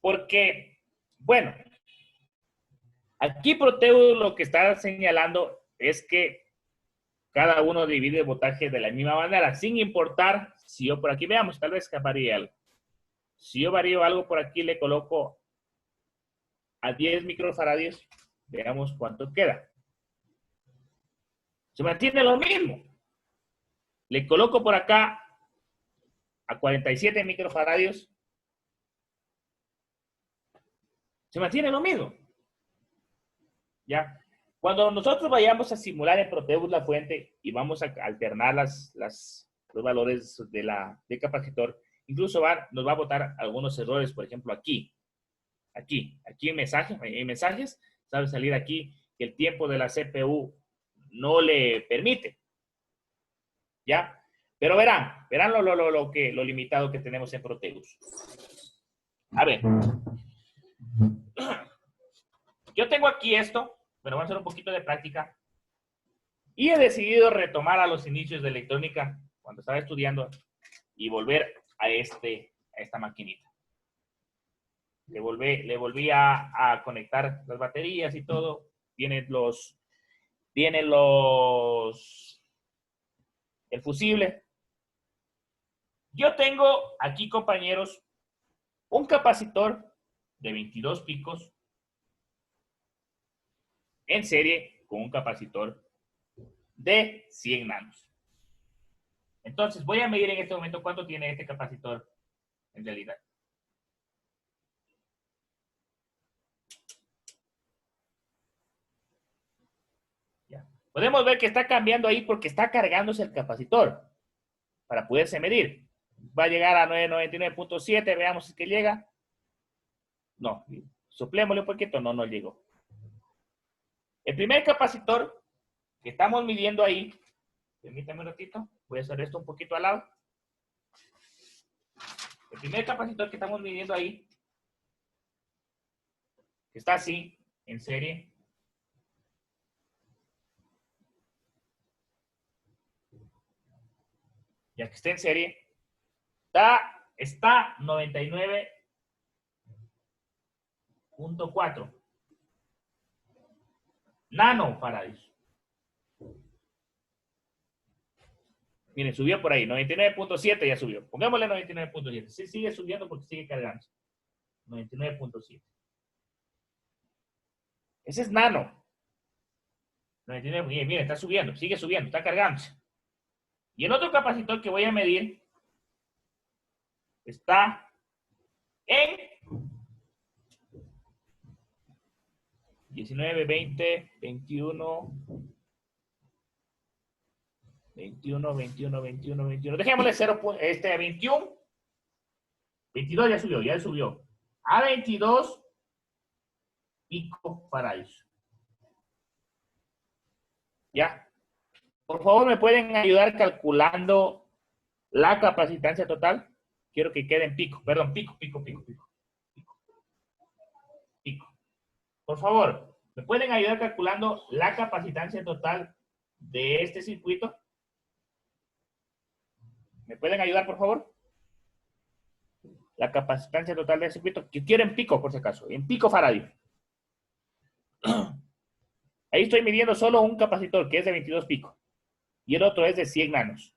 porque, bueno, aquí Proteus lo que está señalando es que cada uno divide el voltaje de la misma manera, sin importar si yo por aquí, veamos, tal vez que varíe algo. Si yo varío algo por aquí, le coloco a 10 microfaradios, veamos cuánto queda. Se mantiene lo mismo. Le coloco por acá a 47 microfaradios. Se mantiene lo mismo. ¿Ya? Cuando nosotros vayamos a simular en Proteus la fuente y vamos a alternar los valores del capacitor, incluso nos va a botar algunos errores, por ejemplo, aquí en mensajes, sabe salir aquí que el tiempo de la CPU no le permite. ¿Ya? Pero verán lo limitado que tenemos en Proteus. A ver. Yo tengo aquí esto, pero vamos a hacer un poquito de práctica. Y he decidido retomar a los inicios de electrónica cuando estaba estudiando y volver a esta maquinita. Le volví a conectar las baterías y todo. El fusible. Yo tengo aquí, compañeros, un capacitor de 22 picos en serie con un capacitor de 100 nanos. Entonces, voy a medir en este momento cuánto tiene este capacitor en realidad. Ya. Podemos ver que está cambiando ahí porque está cargándose el capacitor para poderse medir. Va a llegar a 99.7, veamos si que llega. No, soplémosle un poquito, no llegó. El primer capacitor que estamos midiendo ahí, permítame un ratito, voy a hacer esto un poquito al lado. El primer capacitor que estamos midiendo ahí, que está así, en serie, ya que está en serie, está 99.4 nanofarads. Miren, subió por ahí, 99.7 ya subió. Pongámosle 99.7. Sí, sigue subiendo porque sigue cargando. 99.7. Ese es nano. 99, miren, está subiendo, sigue subiendo, está cargándose. Y el otro capacitor que voy a medir está en 19, 20, 21, 21. Dejémosle 21. 22 ya subió. A 22 picofarads. ¿Ya? Por favor, ¿me pueden ayudar calculando la capacitancia total? Quiero que quede en pico. Perdón, pico. Por favor, ¿me pueden ayudar calculando la capacitancia total de este circuito? ¿Me pueden ayudar, por favor? La capacitancia total del circuito. Yo quiero en pico, por si acaso. En pico faradio. Ahí estoy midiendo solo un capacitor, que es de 22 picos. Y el otro es de 100 nanos.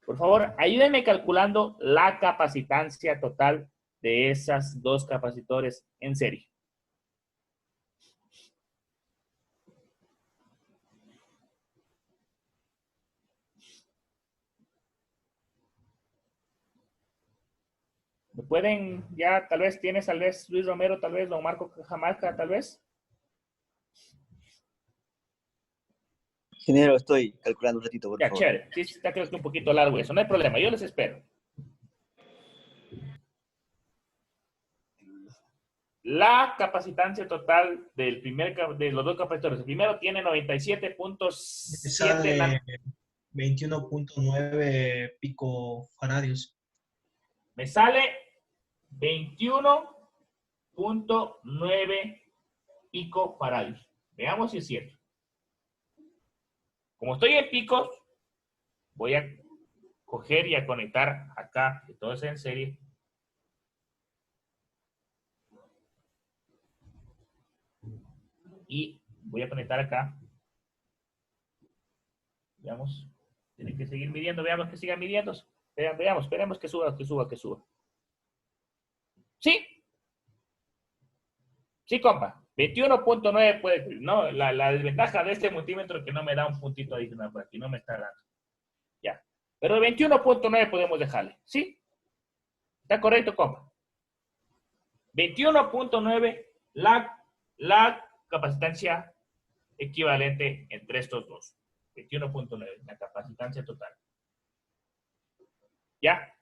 Por favor, ayúdenme calculando la capacitancia total de esas dos capacitores en serie. ¿Me pueden, ya tal vez tienes, tal vez Luis Romero, tal vez don Marco Cajamarca, tal vez? Ingeniero, estoy calculando un ratito, por Ya, favor. chévere. Sí, está creo que un poquito largo eso. No hay problema, yo les espero. La capacitancia total de los dos capacitores. El primero tiene 97.7. Sale 21.9 picofaradios. Me sale 21.9 picofaradios. Veamos si es cierto. Como estoy en picos, voy a coger y a conectar acá, que todo es en serie. Y voy a conectar acá. Veamos. Tienen que seguir midiendo. Veamos que sigan midiendo. Veamos. Esperemos que suba. Sí. Sí, compa. 21.9 puede, no, la desventaja de este multímetro es que no me da un puntito adicional por aquí, no me está dando. Ya. Pero 21.9 podemos dejarle, ¿sí? ¿Está correcto, compa? 21.9 la capacitancia equivalente entre estos dos. 21.9, la capacitancia total. ¿Ya?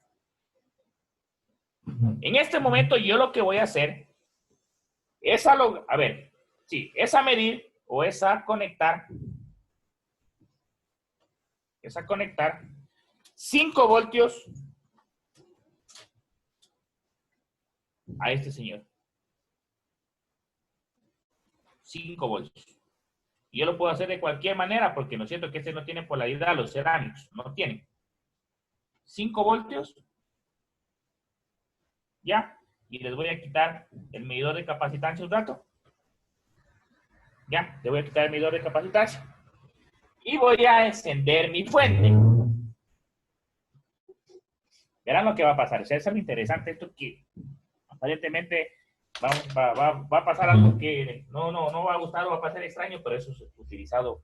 En este momento yo lo que voy a hacer es a ver, sí, es a medir o es a conectar 5 voltios a este señor. 5 voltios. Y yo lo puedo hacer de cualquier manera porque no siento que este no tiene polaridad, los cerámicos no tienen. 5 voltios. ¿Ya? Y les voy a quitar el medidor de capacitancia un rato. Ya, le voy a quitar el medidor de capacitancia. Y voy a encender mi fuente. Verán lo que va a pasar. O sea, eso es lo interesante. Esto que aparentemente va a pasar algo que no va a gustar o va a pasar extraño, pero eso es utilizado.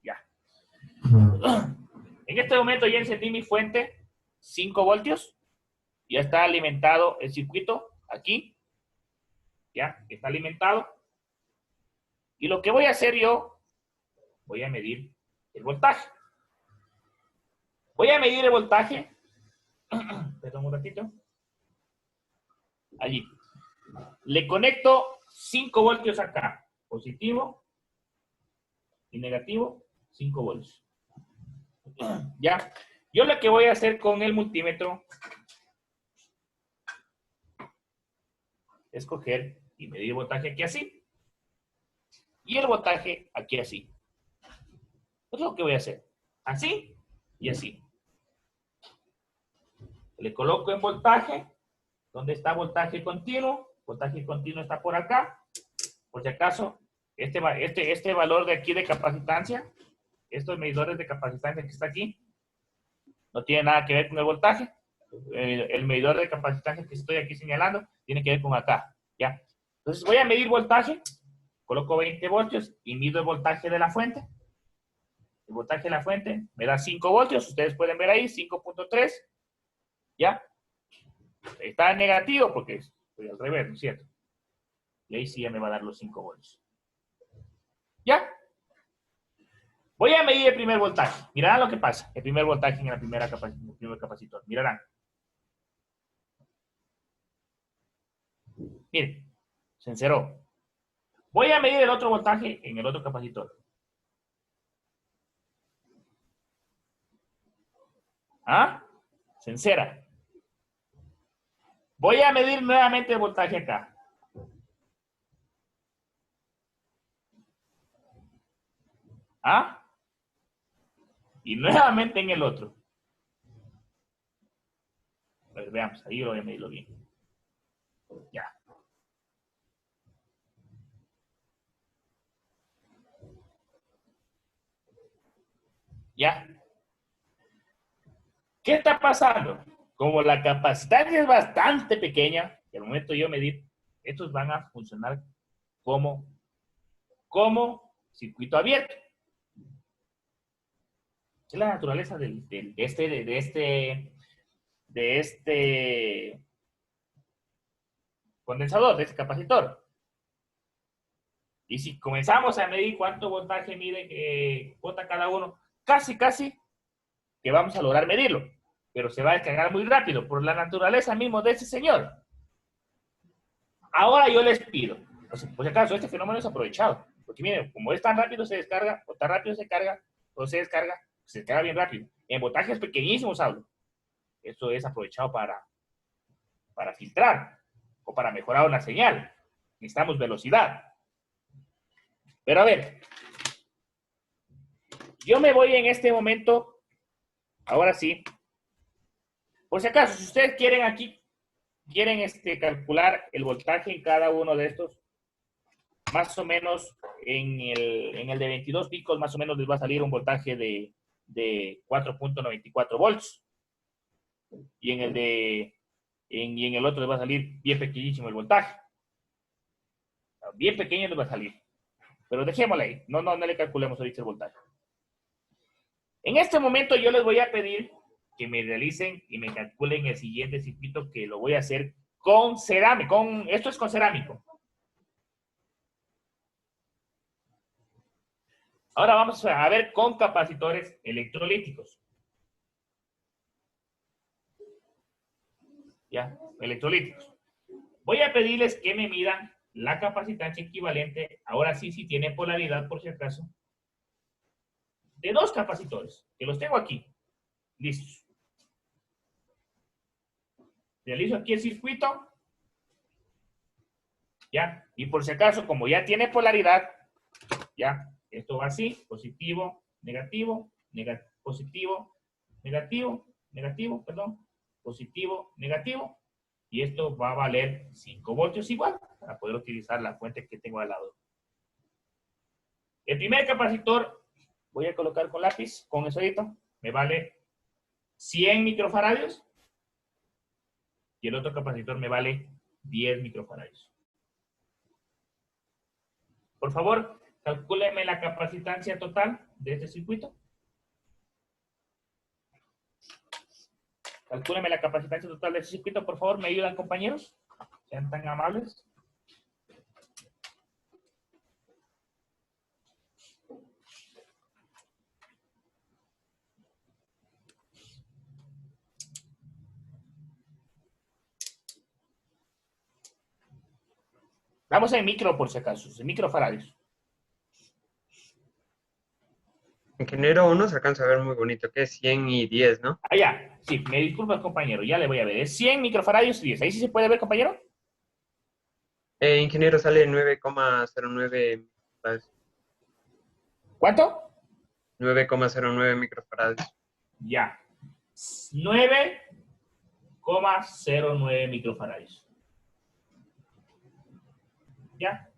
Ya. En este momento ya encendí mi fuente, 5 voltios. Ya está alimentado el circuito aquí. Ya, está alimentado. Y lo que voy a hacer yo, voy a medir el voltaje. Voy a medir el voltaje. Perdón un ratito. Allí. Le conecto 5 voltios acá. Positivo y negativo, 5 voltios. Ya. Yo lo que voy a hacer con el multímetro es coger y medir el voltaje aquí así. Y el voltaje aquí así. Es lo que voy a hacer. Así y así. Le coloco en voltaje. ¿Dónde está voltaje continuo? Voltaje continuo está por acá. Por si acaso, este valor de aquí de capacitancia, estos medidores de capacitancia que está aquí, no tiene nada que ver con el voltaje. El medidor de capacitancia que estoy aquí señalando tiene que ver con acá. ¿Ya? Entonces voy a medir voltaje. Coloco 20 voltios y mido el voltaje de la fuente. El voltaje de la fuente me da 5 voltios. Ustedes pueden ver ahí, 5.3. ¿Ya? Está negativo porque estoy al revés, ¿no es cierto? Y ahí sí ya me va a dar los 5 voltios. ¿Ya? Voy a medir el primer voltaje. Mirarán lo que pasa. El primer voltaje en el primer capacitor. Mirarán. Miren. Se encerró. Voy a medir el otro voltaje en el otro capacitor. ¿Ah? Se encera. Voy a medir nuevamente el voltaje acá. ¿Ah? Y nuevamente en el otro. A ver, veamos, ahí lo voy a medirlo bien. Ya. ¿Ya? ¿Qué está pasando? Como la capacitancia es bastante pequeña, y al momento de yo medir, estos van a funcionar como circuito abierto. Es la naturaleza de este condensador, de este capacitor. Y si comenzamos a medir cuánto voltaje bota cada uno, casi que vamos a lograr medirlo. Pero se va a descargar muy rápido por la naturaleza mismo de ese señor. Ahora yo les pido, por si acaso, este fenómeno es aprovechado. Porque miren, como es tan rápido se descarga, o tan rápido se carga, o se descarga bien rápido. En voltajes pequeñísimos hablo. Esto es aprovechado para filtrar o para mejorar una señal. Necesitamos velocidad. Pero a ver, yo me voy en este momento, ahora sí, por si acaso, si ustedes quieren aquí, calcular el voltaje en cada uno de estos, más o menos en el de 22 picos, más o menos les va a salir un voltaje de 4.94 volts. Y en el otro les va a salir bien pequeñísimo el voltaje. Bien pequeño nos va a salir. Pero dejémosle ahí. No le calculemos ahorita el voltaje. En este momento yo les voy a pedir que me realicen y me calculen el siguiente circuito, que lo voy a hacer con cerámico. Esto es con cerámico. Ahora vamos a ver con capacitores electrolíticos. Ya, electrolíticos. Voy a pedirles que me midan la capacitancia equivalente, ahora sí, si tiene polaridad, por si acaso, de dos capacitores, que los tengo aquí, listos. Realizo aquí el circuito, ya, y por si acaso, como ya tiene polaridad, ya, esto va así, positivo, negativo, positivo, negativo, negativo, perdón, positivo, negativo, y esto va a valer 5 voltios igual, para poder utilizar la fuente que tengo al lado. El primer capacitor, voy a colocar con lápiz, con el solito, me vale 100 microfaradios, y el otro capacitor me vale 10 microfaradios. Por favor, calcúleme la capacitancia total de este circuito. Calcúleme la capacitancia total de este circuito, por favor. ¿Me ayudan, compañeros? Sean tan amables. Vamos en micro, por si acaso, en microfaradios. Ingeniero 1 se alcanza a ver muy bonito, que es 100 y 10, ¿no? Ah, ya. Sí, me disculpa, compañero. Ya le voy a ver. Es 100 microfaradios y 10. ¿Ahí sí se puede ver, compañero? Ingeniero sale 9,09 microfarads. ¿Cuánto? 9,09 microfarads. Ya. 9,09 microfaradios. ¿Ya?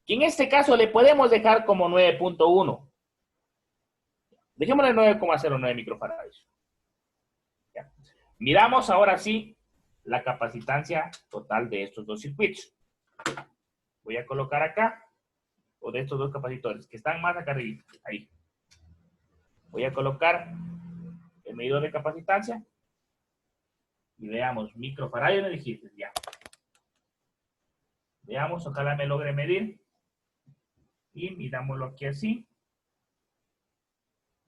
Y en este caso le podemos dejar como 9.1. Dejémosle 9,09 microfaradios. ¿Ya? Miramos ahora sí la capacitancia total de estos dos circuitos. Voy a colocar acá, o de estos dos capacitores, que están más acá arriba. Ahí. Voy a colocar el medidor de capacitancia. Y veamos, microfaradios me dijiste, ya. Veamos, ojalá me logre medir. Y midámoslo aquí así.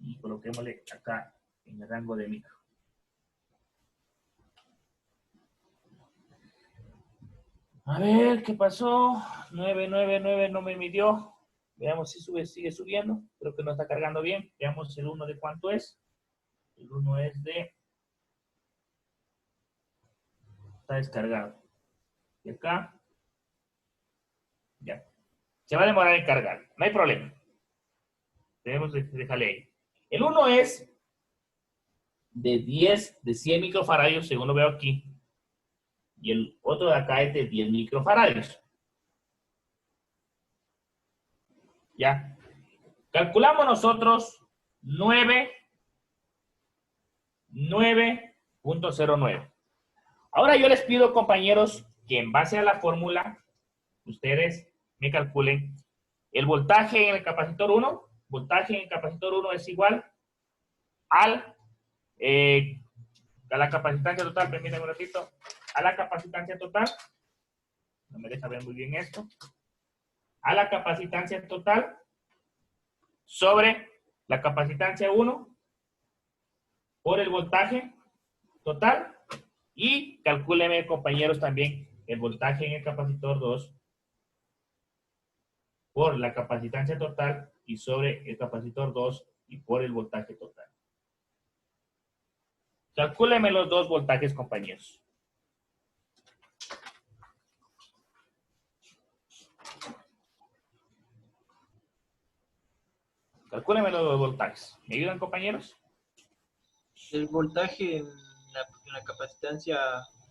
Y coloquémosle acá en el rango de micro. A ver, ¿qué pasó? 999 no me midió. Veamos si sigue subiendo. Creo que no está cargando bien. Veamos el 1 de cuánto es. El 1 es de... Está descargado. Y acá. Ya. Se va a demorar en cargar. No hay problema. Debemos dejarle ahí. El 1 es de 100 microfaradios, según lo veo aquí. Y el otro de acá es de 10 microfaradios. Ya. Calculamos nosotros 9.09. Ahora yo les pido, compañeros, que en base a la fórmula, ustedes me calculen el voltaje en el capacitor 1. Voltaje en el capacitor 1 es igual a la capacitancia total. Permítanme un ratito. A la capacitancia total. No me deja ver muy bien esto. A la capacitancia total sobre la capacitancia 1 por el voltaje total. Y calcúlenme, compañeros, también el voltaje en el capacitor 2 por la capacitancia total y sobre el capacitor 2 y por el voltaje total. Calcúlenme los dos voltajes, compañeros. Calcúlenme los dos voltajes. ¿Me ayudan, compañeros? El voltaje en la capacitancia,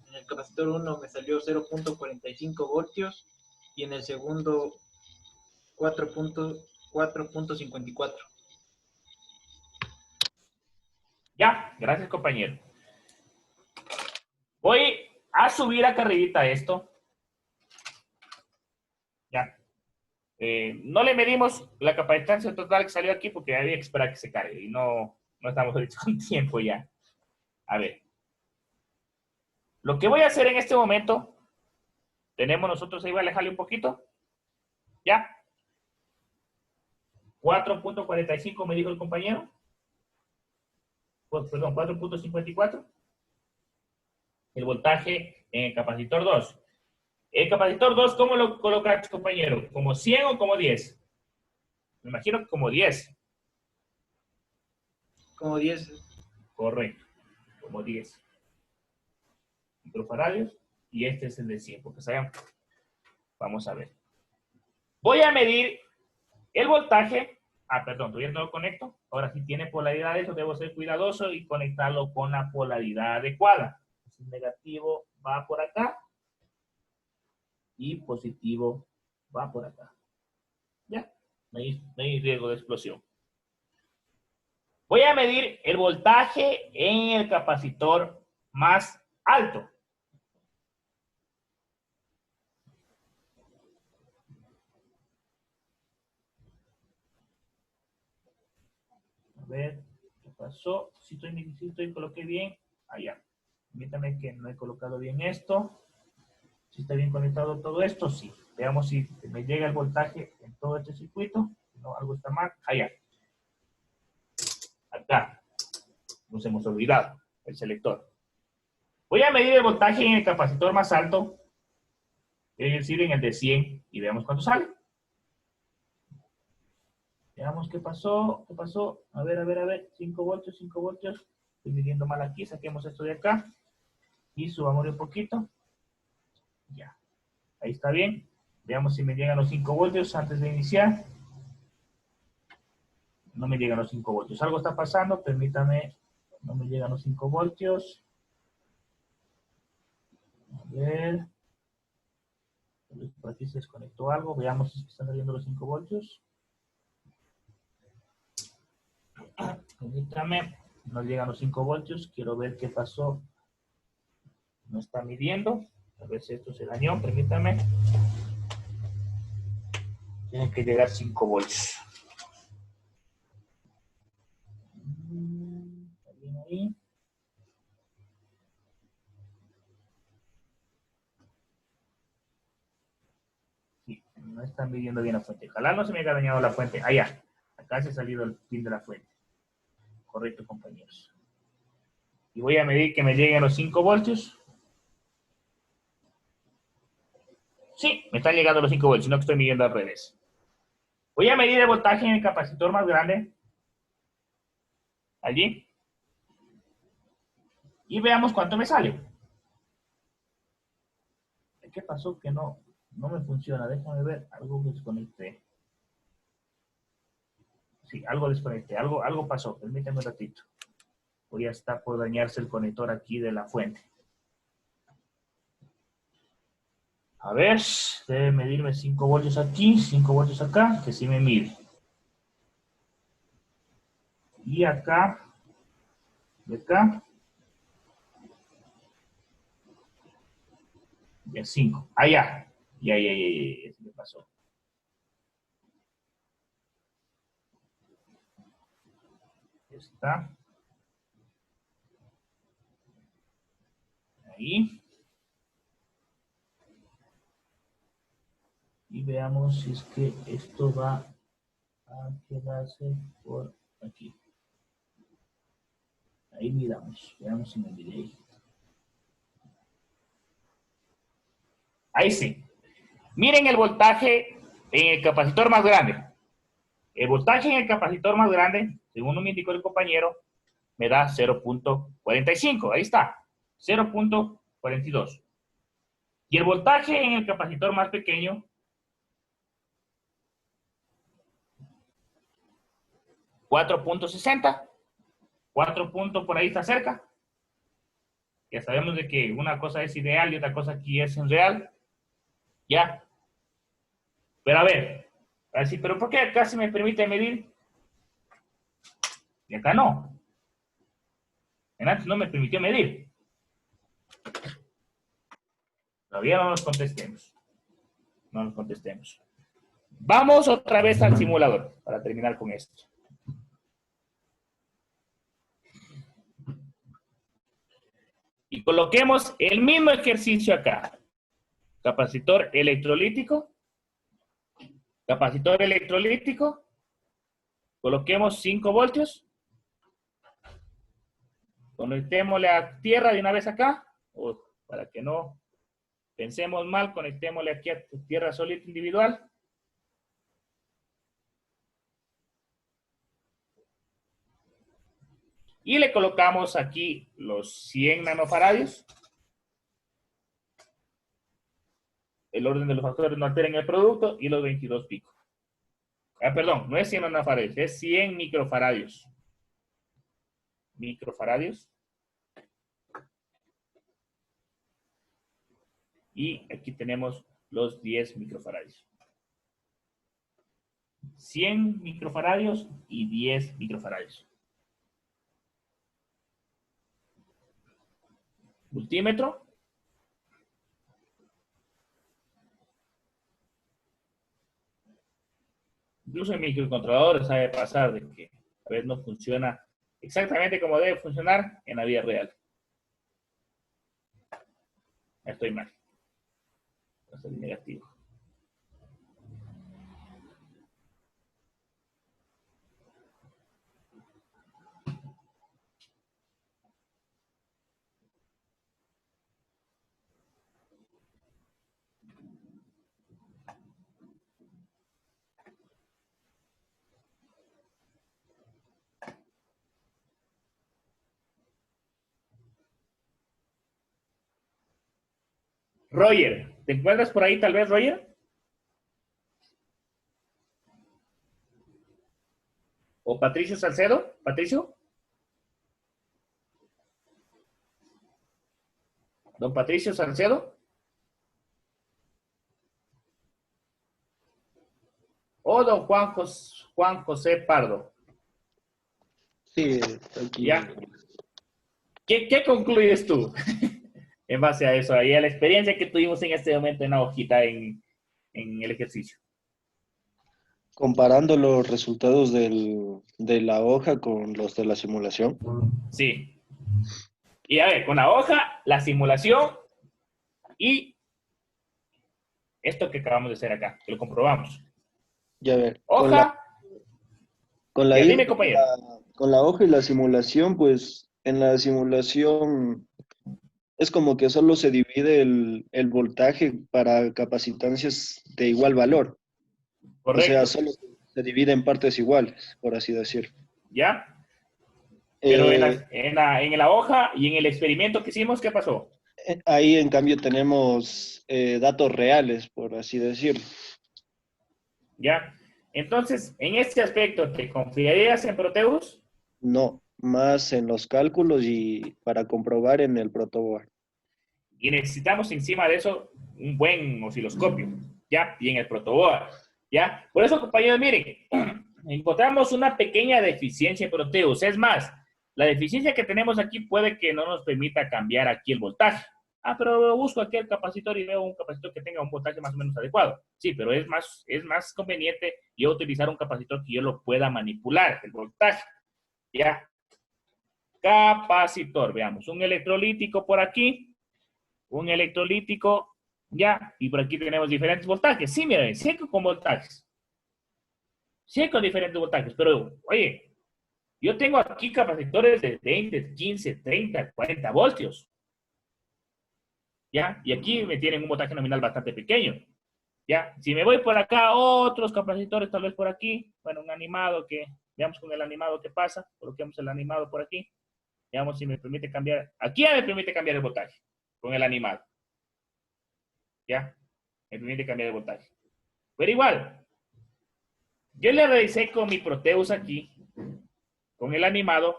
en el capacitor 1 me salió 0.45 voltios y en el segundo 4.54. Ya, gracias, compañero. Voy a subir acá arribita esto. No le medimos la capacitancia total que salió aquí porque había que esperar que se cargue y no estamos ahorita con tiempo ya. A ver. Lo que voy a hacer en este momento, tenemos nosotros, ahí voy a alejarle un poquito. ¿Ya? 4.45 me dijo el compañero. Pues, perdón, 4.54. El voltaje en el capacitor 2. El capacitor 2, ¿cómo lo colocaste, compañero? ¿Como 100 o como 10? Me imagino que como 10. Como 10. Correcto, como 10 microfaradios. Y este es el de 100, porque sabemos. Vamos a ver. Voy a medir el voltaje. Ah, perdón, todavía no lo conecto. Ahora sí tiene polaridad, eso debo ser cuidadoso y conectarlo con la polaridad adecuada. El negativo va por acá y positivo va por acá. Ya, no hay riesgo de explosión. Voy a medir el voltaje en el capacitor más alto. A ver, ¿qué pasó? Si estoy coloqué bien. Allá. Permítame que no he colocado bien esto. Si está bien conectado todo esto, sí. Veamos si me llega el voltaje en todo este circuito. No, algo está mal. Allá. Acá. Nos hemos olvidado el selector. Voy a medir el voltaje en el capacitor más alto, es decir, en el de 100, y veamos cuánto sale. Veamos qué pasó, qué pasó. A ver. 5 voltios, 5 voltios. Estoy midiendo mal aquí, saquemos esto de acá. Y subamos un poquito. Ya. Ahí está bien. Veamos si me llegan los 5 voltios antes de iniciar. No me llegan los 5 voltios. Algo está pasando, permítame. No me llegan los 5 voltios. A ver. Por aquí se desconectó algo. Veamos si están saliendo los 5 voltios. Permítame. No llegan los 5 voltios. Quiero ver qué pasó. No está midiendo. A ver si esto se dañó. Permítame. Tienen que llegar 5 voltios. ¿Está bien ahí? Sí, no están midiendo bien la fuente. Ojalá no se me haya dañado la fuente. Allá. Acá se ha salido el pin de la fuente. Correcto, compañeros. Y voy a medir que me lleguen los 5 voltios. Sí, me están llegando los 5 voltios, sino que estoy midiendo al revés. Voy a medir el voltaje en el capacitor más grande. Allí. Y veamos cuánto me sale. ¿Qué pasó? Que no me funciona. Déjame ver. Algo desconecté. Sí, algo desconecté. Algo pasó. Permítame un ratito. Voy a estar por dañarse el conector aquí de la fuente. A ver, debe medirme 5 voltios aquí, 5 voltios acá, que sí me mide. Y acá, de acá, ya 5. Allá. Ya, eso me pasó. Está. Ahí. Y veamos si es que esto va a quedarse por aquí. Ahí miramos. Veamos si me mide ahí. Ahí sí. Miren el voltaje en el capacitor más grande. El voltaje en el capacitor más grande, según me indicó el compañero, me da 0.45. Ahí está. 0.42. Y el voltaje en el capacitor más pequeño, 4.60. 4 puntos por ahí está cerca. Ya sabemos de que una cosa es ideal y otra cosa aquí es en real. Ya. Pero a ver. Así, pero ¿por qué acá se me permite medir? Y acá no. En antes no me permitió medir. Todavía no nos contestemos. No nos contestemos. Vamos otra vez al simulador para terminar con esto. Y coloquemos el mismo ejercicio acá. Capacitor electrolítico. Capacitor electrolítico. Coloquemos 5 voltios. Conectémosle a tierra de una vez acá. Para que no pensemos mal, conectémosle aquí a tierra sólida individual. Y le colocamos aquí los 100 nanofaradios. El orden de los factores no alteren el producto y los 22 picos. Perdón, no es 100 nanofaradios, es 100 microfaradios. Microfaradios. Y aquí tenemos los 10 microfaradios. 100 microfaradios y 10 microfaradios. Multímetro. Incluso en microcontroladores sabe pasar de que a veces no funciona exactamente como debe funcionar en la vida real. Estoy mal. Estoy negativo. Roger, ¿te encuentras por ahí tal vez, Roger? ¿O Patricio Salcedo? ¿Patricio? ¿Don Patricio Salcedo? ¿O don Juan José Pardo? Sí, aquí. ¿Ya? ¿Qué concluyes tú en base a eso? Y a la experiencia que tuvimos en este momento en la hojita en el ejercicio. Comparando los resultados de la hoja con los de la simulación. Sí. Y a ver, con la hoja, la simulación y esto que acabamos de hacer acá, que lo comprobamos. Ya ver, Hoja. con la Dime, compañero. con la hoja y la simulación, pues en la simulación es como que solo se divide el voltaje para capacitancias de igual valor. O sea, Correcto. solo se divide en partes iguales, por así decir. ¿Ya? Pero Eh, en la hoja y en el experimento que hicimos, ¿qué pasó? Ahí, en cambio, tenemos datos reales, por así decirlo. ¿Ya? Entonces, en este aspecto, ¿te confiarías en Proteus? No, más en los cálculos y para comprobar en el protoboard. Y necesitamos encima de eso un buen osciloscopio, ¿ya? Y en el protoboard, ¿ya? Por eso, compañeros, miren, encontramos una pequeña deficiencia en Proteus. Es más, la deficiencia que tenemos aquí puede que no nos permita cambiar aquí el voltaje. Pero busco aquí el capacitor y veo un capacitor que tenga un voltaje más o menos adecuado. Sí, pero es más conveniente yo utilizar un capacitor que yo lo pueda manipular, el voltaje, ¿ya? Capacitor, veamos, un electrolítico por aquí, un electrolítico, ya, y por aquí tenemos diferentes voltajes. Sí, miren, sí con voltajes. Sí con diferentes voltajes, pero, oye, yo tengo aquí capacitores de 20, 15, 30, 40 voltios. ¿Ya? Y aquí me tienen un voltaje nominal bastante pequeño. ¿Ya? Si me voy por acá, otros capacitores, tal vez por aquí, bueno, un animado que, veamos con el animado qué pasa, coloquemos el animado por aquí, veamos si me permite cambiar, aquí ya me permite cambiar el voltaje, con el animado. ¿Ya? Me permite cambiar el voltaje. Pero igual, yo le revisé con mi Proteus aquí, con el animado,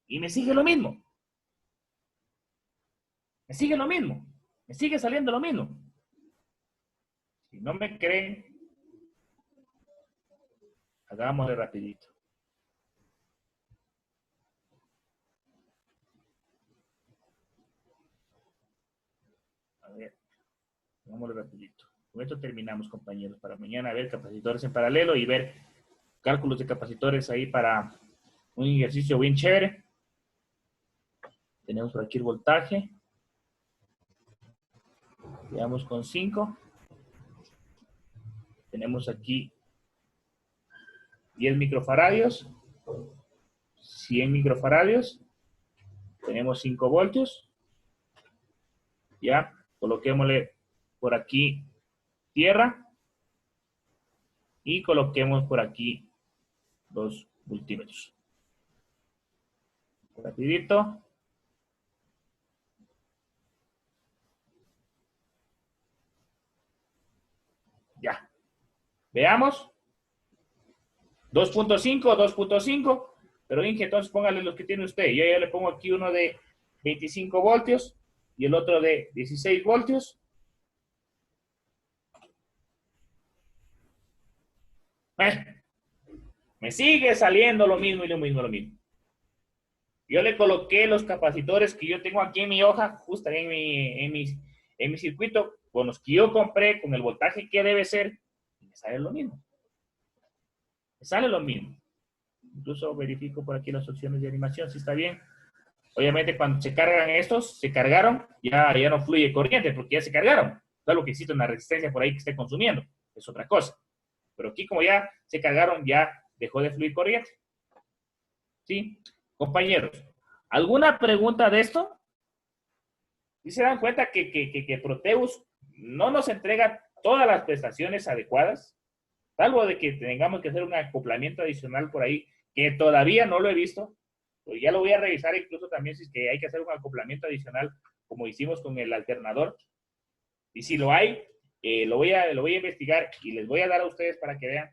y me sigue lo mismo. Me sigue lo mismo. Me sigue saliendo lo mismo. Si no me creen, hagámosle rapidito. A ver, hagámosle rapidito. Con esto terminamos, compañeros, para mañana ver capacitores en paralelo y ver cálculos de capacitores ahí para un ejercicio bien chévere. Tenemos por aquí el voltaje. Veamos con 5. Tenemos aquí 10 microfaradios, 100 microfaradios. Tenemos 5 voltios. Ya, coloquémosle por aquí tierra y coloquemos por aquí los multímetros. Rapidito. Ya. Veamos. 2.5, 2.5. Pero Inge, entonces póngale los que tiene usted. Yo ya le pongo aquí uno de 25 voltios y el otro de 16 voltios. Me sigue saliendo lo mismo y lo mismo, lo mismo. Yo le coloqué los capacitores que yo tengo aquí en mi hoja, justo en mi circuito, con los que yo compré, con el voltaje que debe ser, y me sale lo mismo. Me sale lo mismo. Incluso verifico por aquí las opciones de animación, si está bien. Obviamente cuando se cargan estos, se cargaron, ya no fluye corriente, porque ya se cargaron. Salvo que existe una resistencia por ahí que esté consumiendo. Es otra cosa. Pero aquí como ya se cargaron, ya dejó de fluir corriente. ¿Sí? Compañeros, ¿alguna pregunta de esto? ¿Sí se dan cuenta que Proteus no nos entrega todas las prestaciones adecuadas? Salvo de que tengamos que hacer un acoplamiento adicional por ahí, que todavía no lo he visto. Pues ya lo voy a revisar incluso también si es que hay que hacer un acoplamiento adicional, como hicimos con el alternador. Y si lo hay, lo voy a investigar y les voy a dar a ustedes para que vean.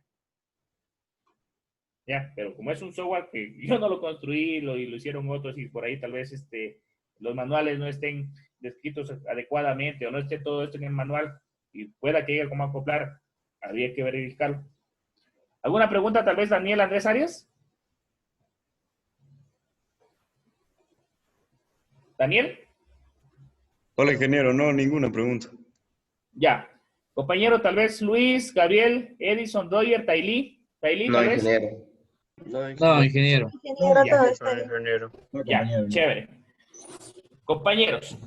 Ya, pero como es un software que yo no lo construí, lo hicieron otros y por ahí tal vez los manuales no estén descritos adecuadamente o no esté todo esto en el manual y pueda que haya cómo acoplar, habría que verificarlo. ¿Alguna pregunta tal vez, Daniel Andrés Arias? ¿Daniel? Hola, ingeniero. No, ninguna pregunta. Ya. Compañero, tal vez Luis, Gabriel, Edison, Doyer, Tailí, No, tal vez. ingeniero. No, ingeniero. Ya, chévere. Compañeros,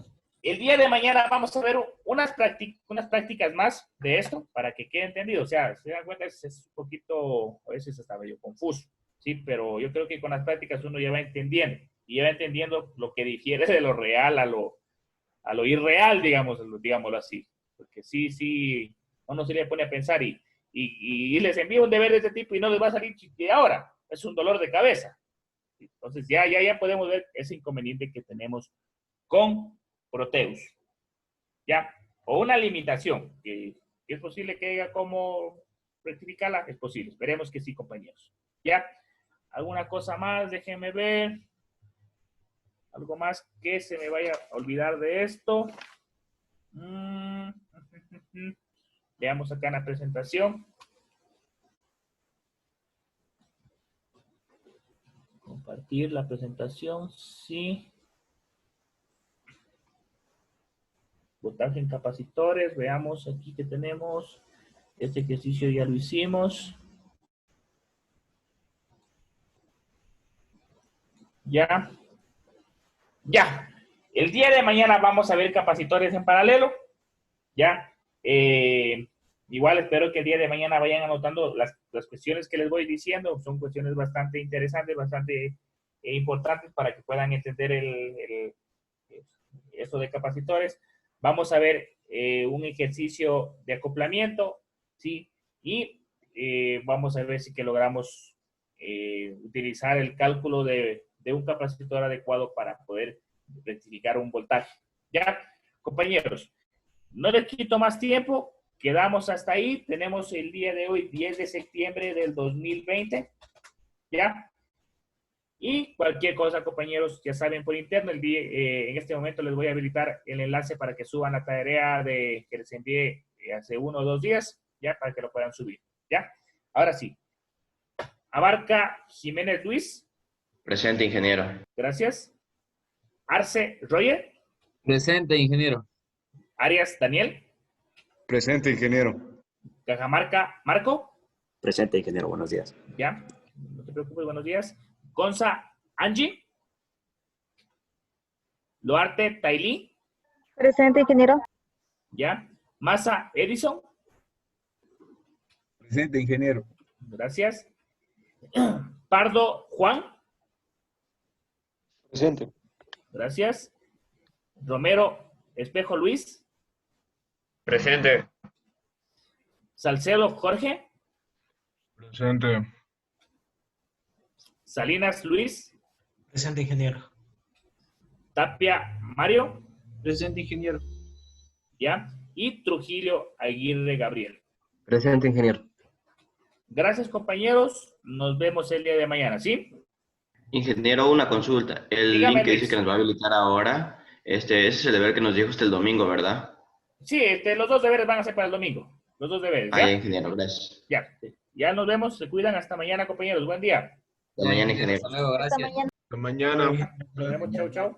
el día de mañana vamos a ver unas prácticas más de esto para que quede entendido. O sea, se dan cuenta, es un poquito, a veces hasta medio confuso, ¿sí? Pero yo creo que con las prácticas uno ya va entendiendo y ya va entendiendo lo que difiere de lo real a lo irreal, digámoslo así. Porque sí, uno se le pone a pensar y les envío un deber de este tipo y no les va a salir de ahora. Es un dolor de cabeza. Entonces ya podemos ver ese inconveniente que tenemos con Proteus. ¿Ya? O una limitación, que es posible que haya como rectificarla, es posible. Esperemos que sí, compañeros. ¿Ya? ¿Alguna cosa más? Déjenme ver. ¿Algo más que se me vaya a olvidar de esto? Veamos acá en la presentación. Compartir la presentación, sí. Voltaje en capacitores, veamos aquí que tenemos. Este ejercicio ya lo hicimos. Ya. El día de mañana vamos a ver capacitores en paralelo. Ya. Igual espero que el día de mañana vayan anotando las cuestiones que les voy diciendo. Son cuestiones bastante interesantes, bastante importantes para que puedan entender esto de capacitores. Vamos a ver un ejercicio de acoplamiento, ¿sí? Y vamos a ver si que logramos utilizar el cálculo de un capacitor adecuado para poder rectificar un voltaje. ¿Ya? Compañeros, no les quito más tiempo. Quedamos hasta ahí. Tenemos el día de hoy, 10 de septiembre del 2020. ¿Ya? Y cualquier cosa, compañeros, ya saben por interno, en este momento les voy a habilitar el enlace para que suban la tarea que les envié hace 1 o 2 días, ya, para que lo puedan subir. ¿Ya? Ahora sí. Abarca Jiménez Luis. Presente, ingeniero. Gracias. Arce Roger. Presente, ingeniero. Arias Daniel. Presente, ingeniero. Cajamarca, Marco. Presente, ingeniero. Buenos días. Ya, no te preocupes, buenos días. Gonza, Angie. Duarte, Tailí. Presente, ingeniero. Ya. Massa, Edison. Presente, ingeniero. Gracias. Pardo, Juan. Presente. Gracias. Romero, Espejo, Luis. Presente. Salcedo, Jorge. Presente. Salinas, Luis. Presente, ingeniero. Tapia, Mario. Presente, ingeniero. ¿Ya? Y Trujillo, Aguirre, Gabriel. Presente, ingeniero. Gracias, compañeros. Nos vemos el día de mañana, ¿sí? Ingeniero, una consulta. El Dígame, link que dice Luis. que nos va a habilitar ahora, ese es el deber que nos dijo hasta el domingo, ¿verdad? Sí, los dos deberes van a ser para el domingo. Los dos deberes, ¿ya? Ah, ya, ingeniero, gracias. Ya. Ya nos vemos. Se cuidan. Hasta mañana, compañeros. Buen día. Hasta mañana, ingeniero. Hasta luego, gracias. Hasta mañana. Nos vemos. Chau, chau.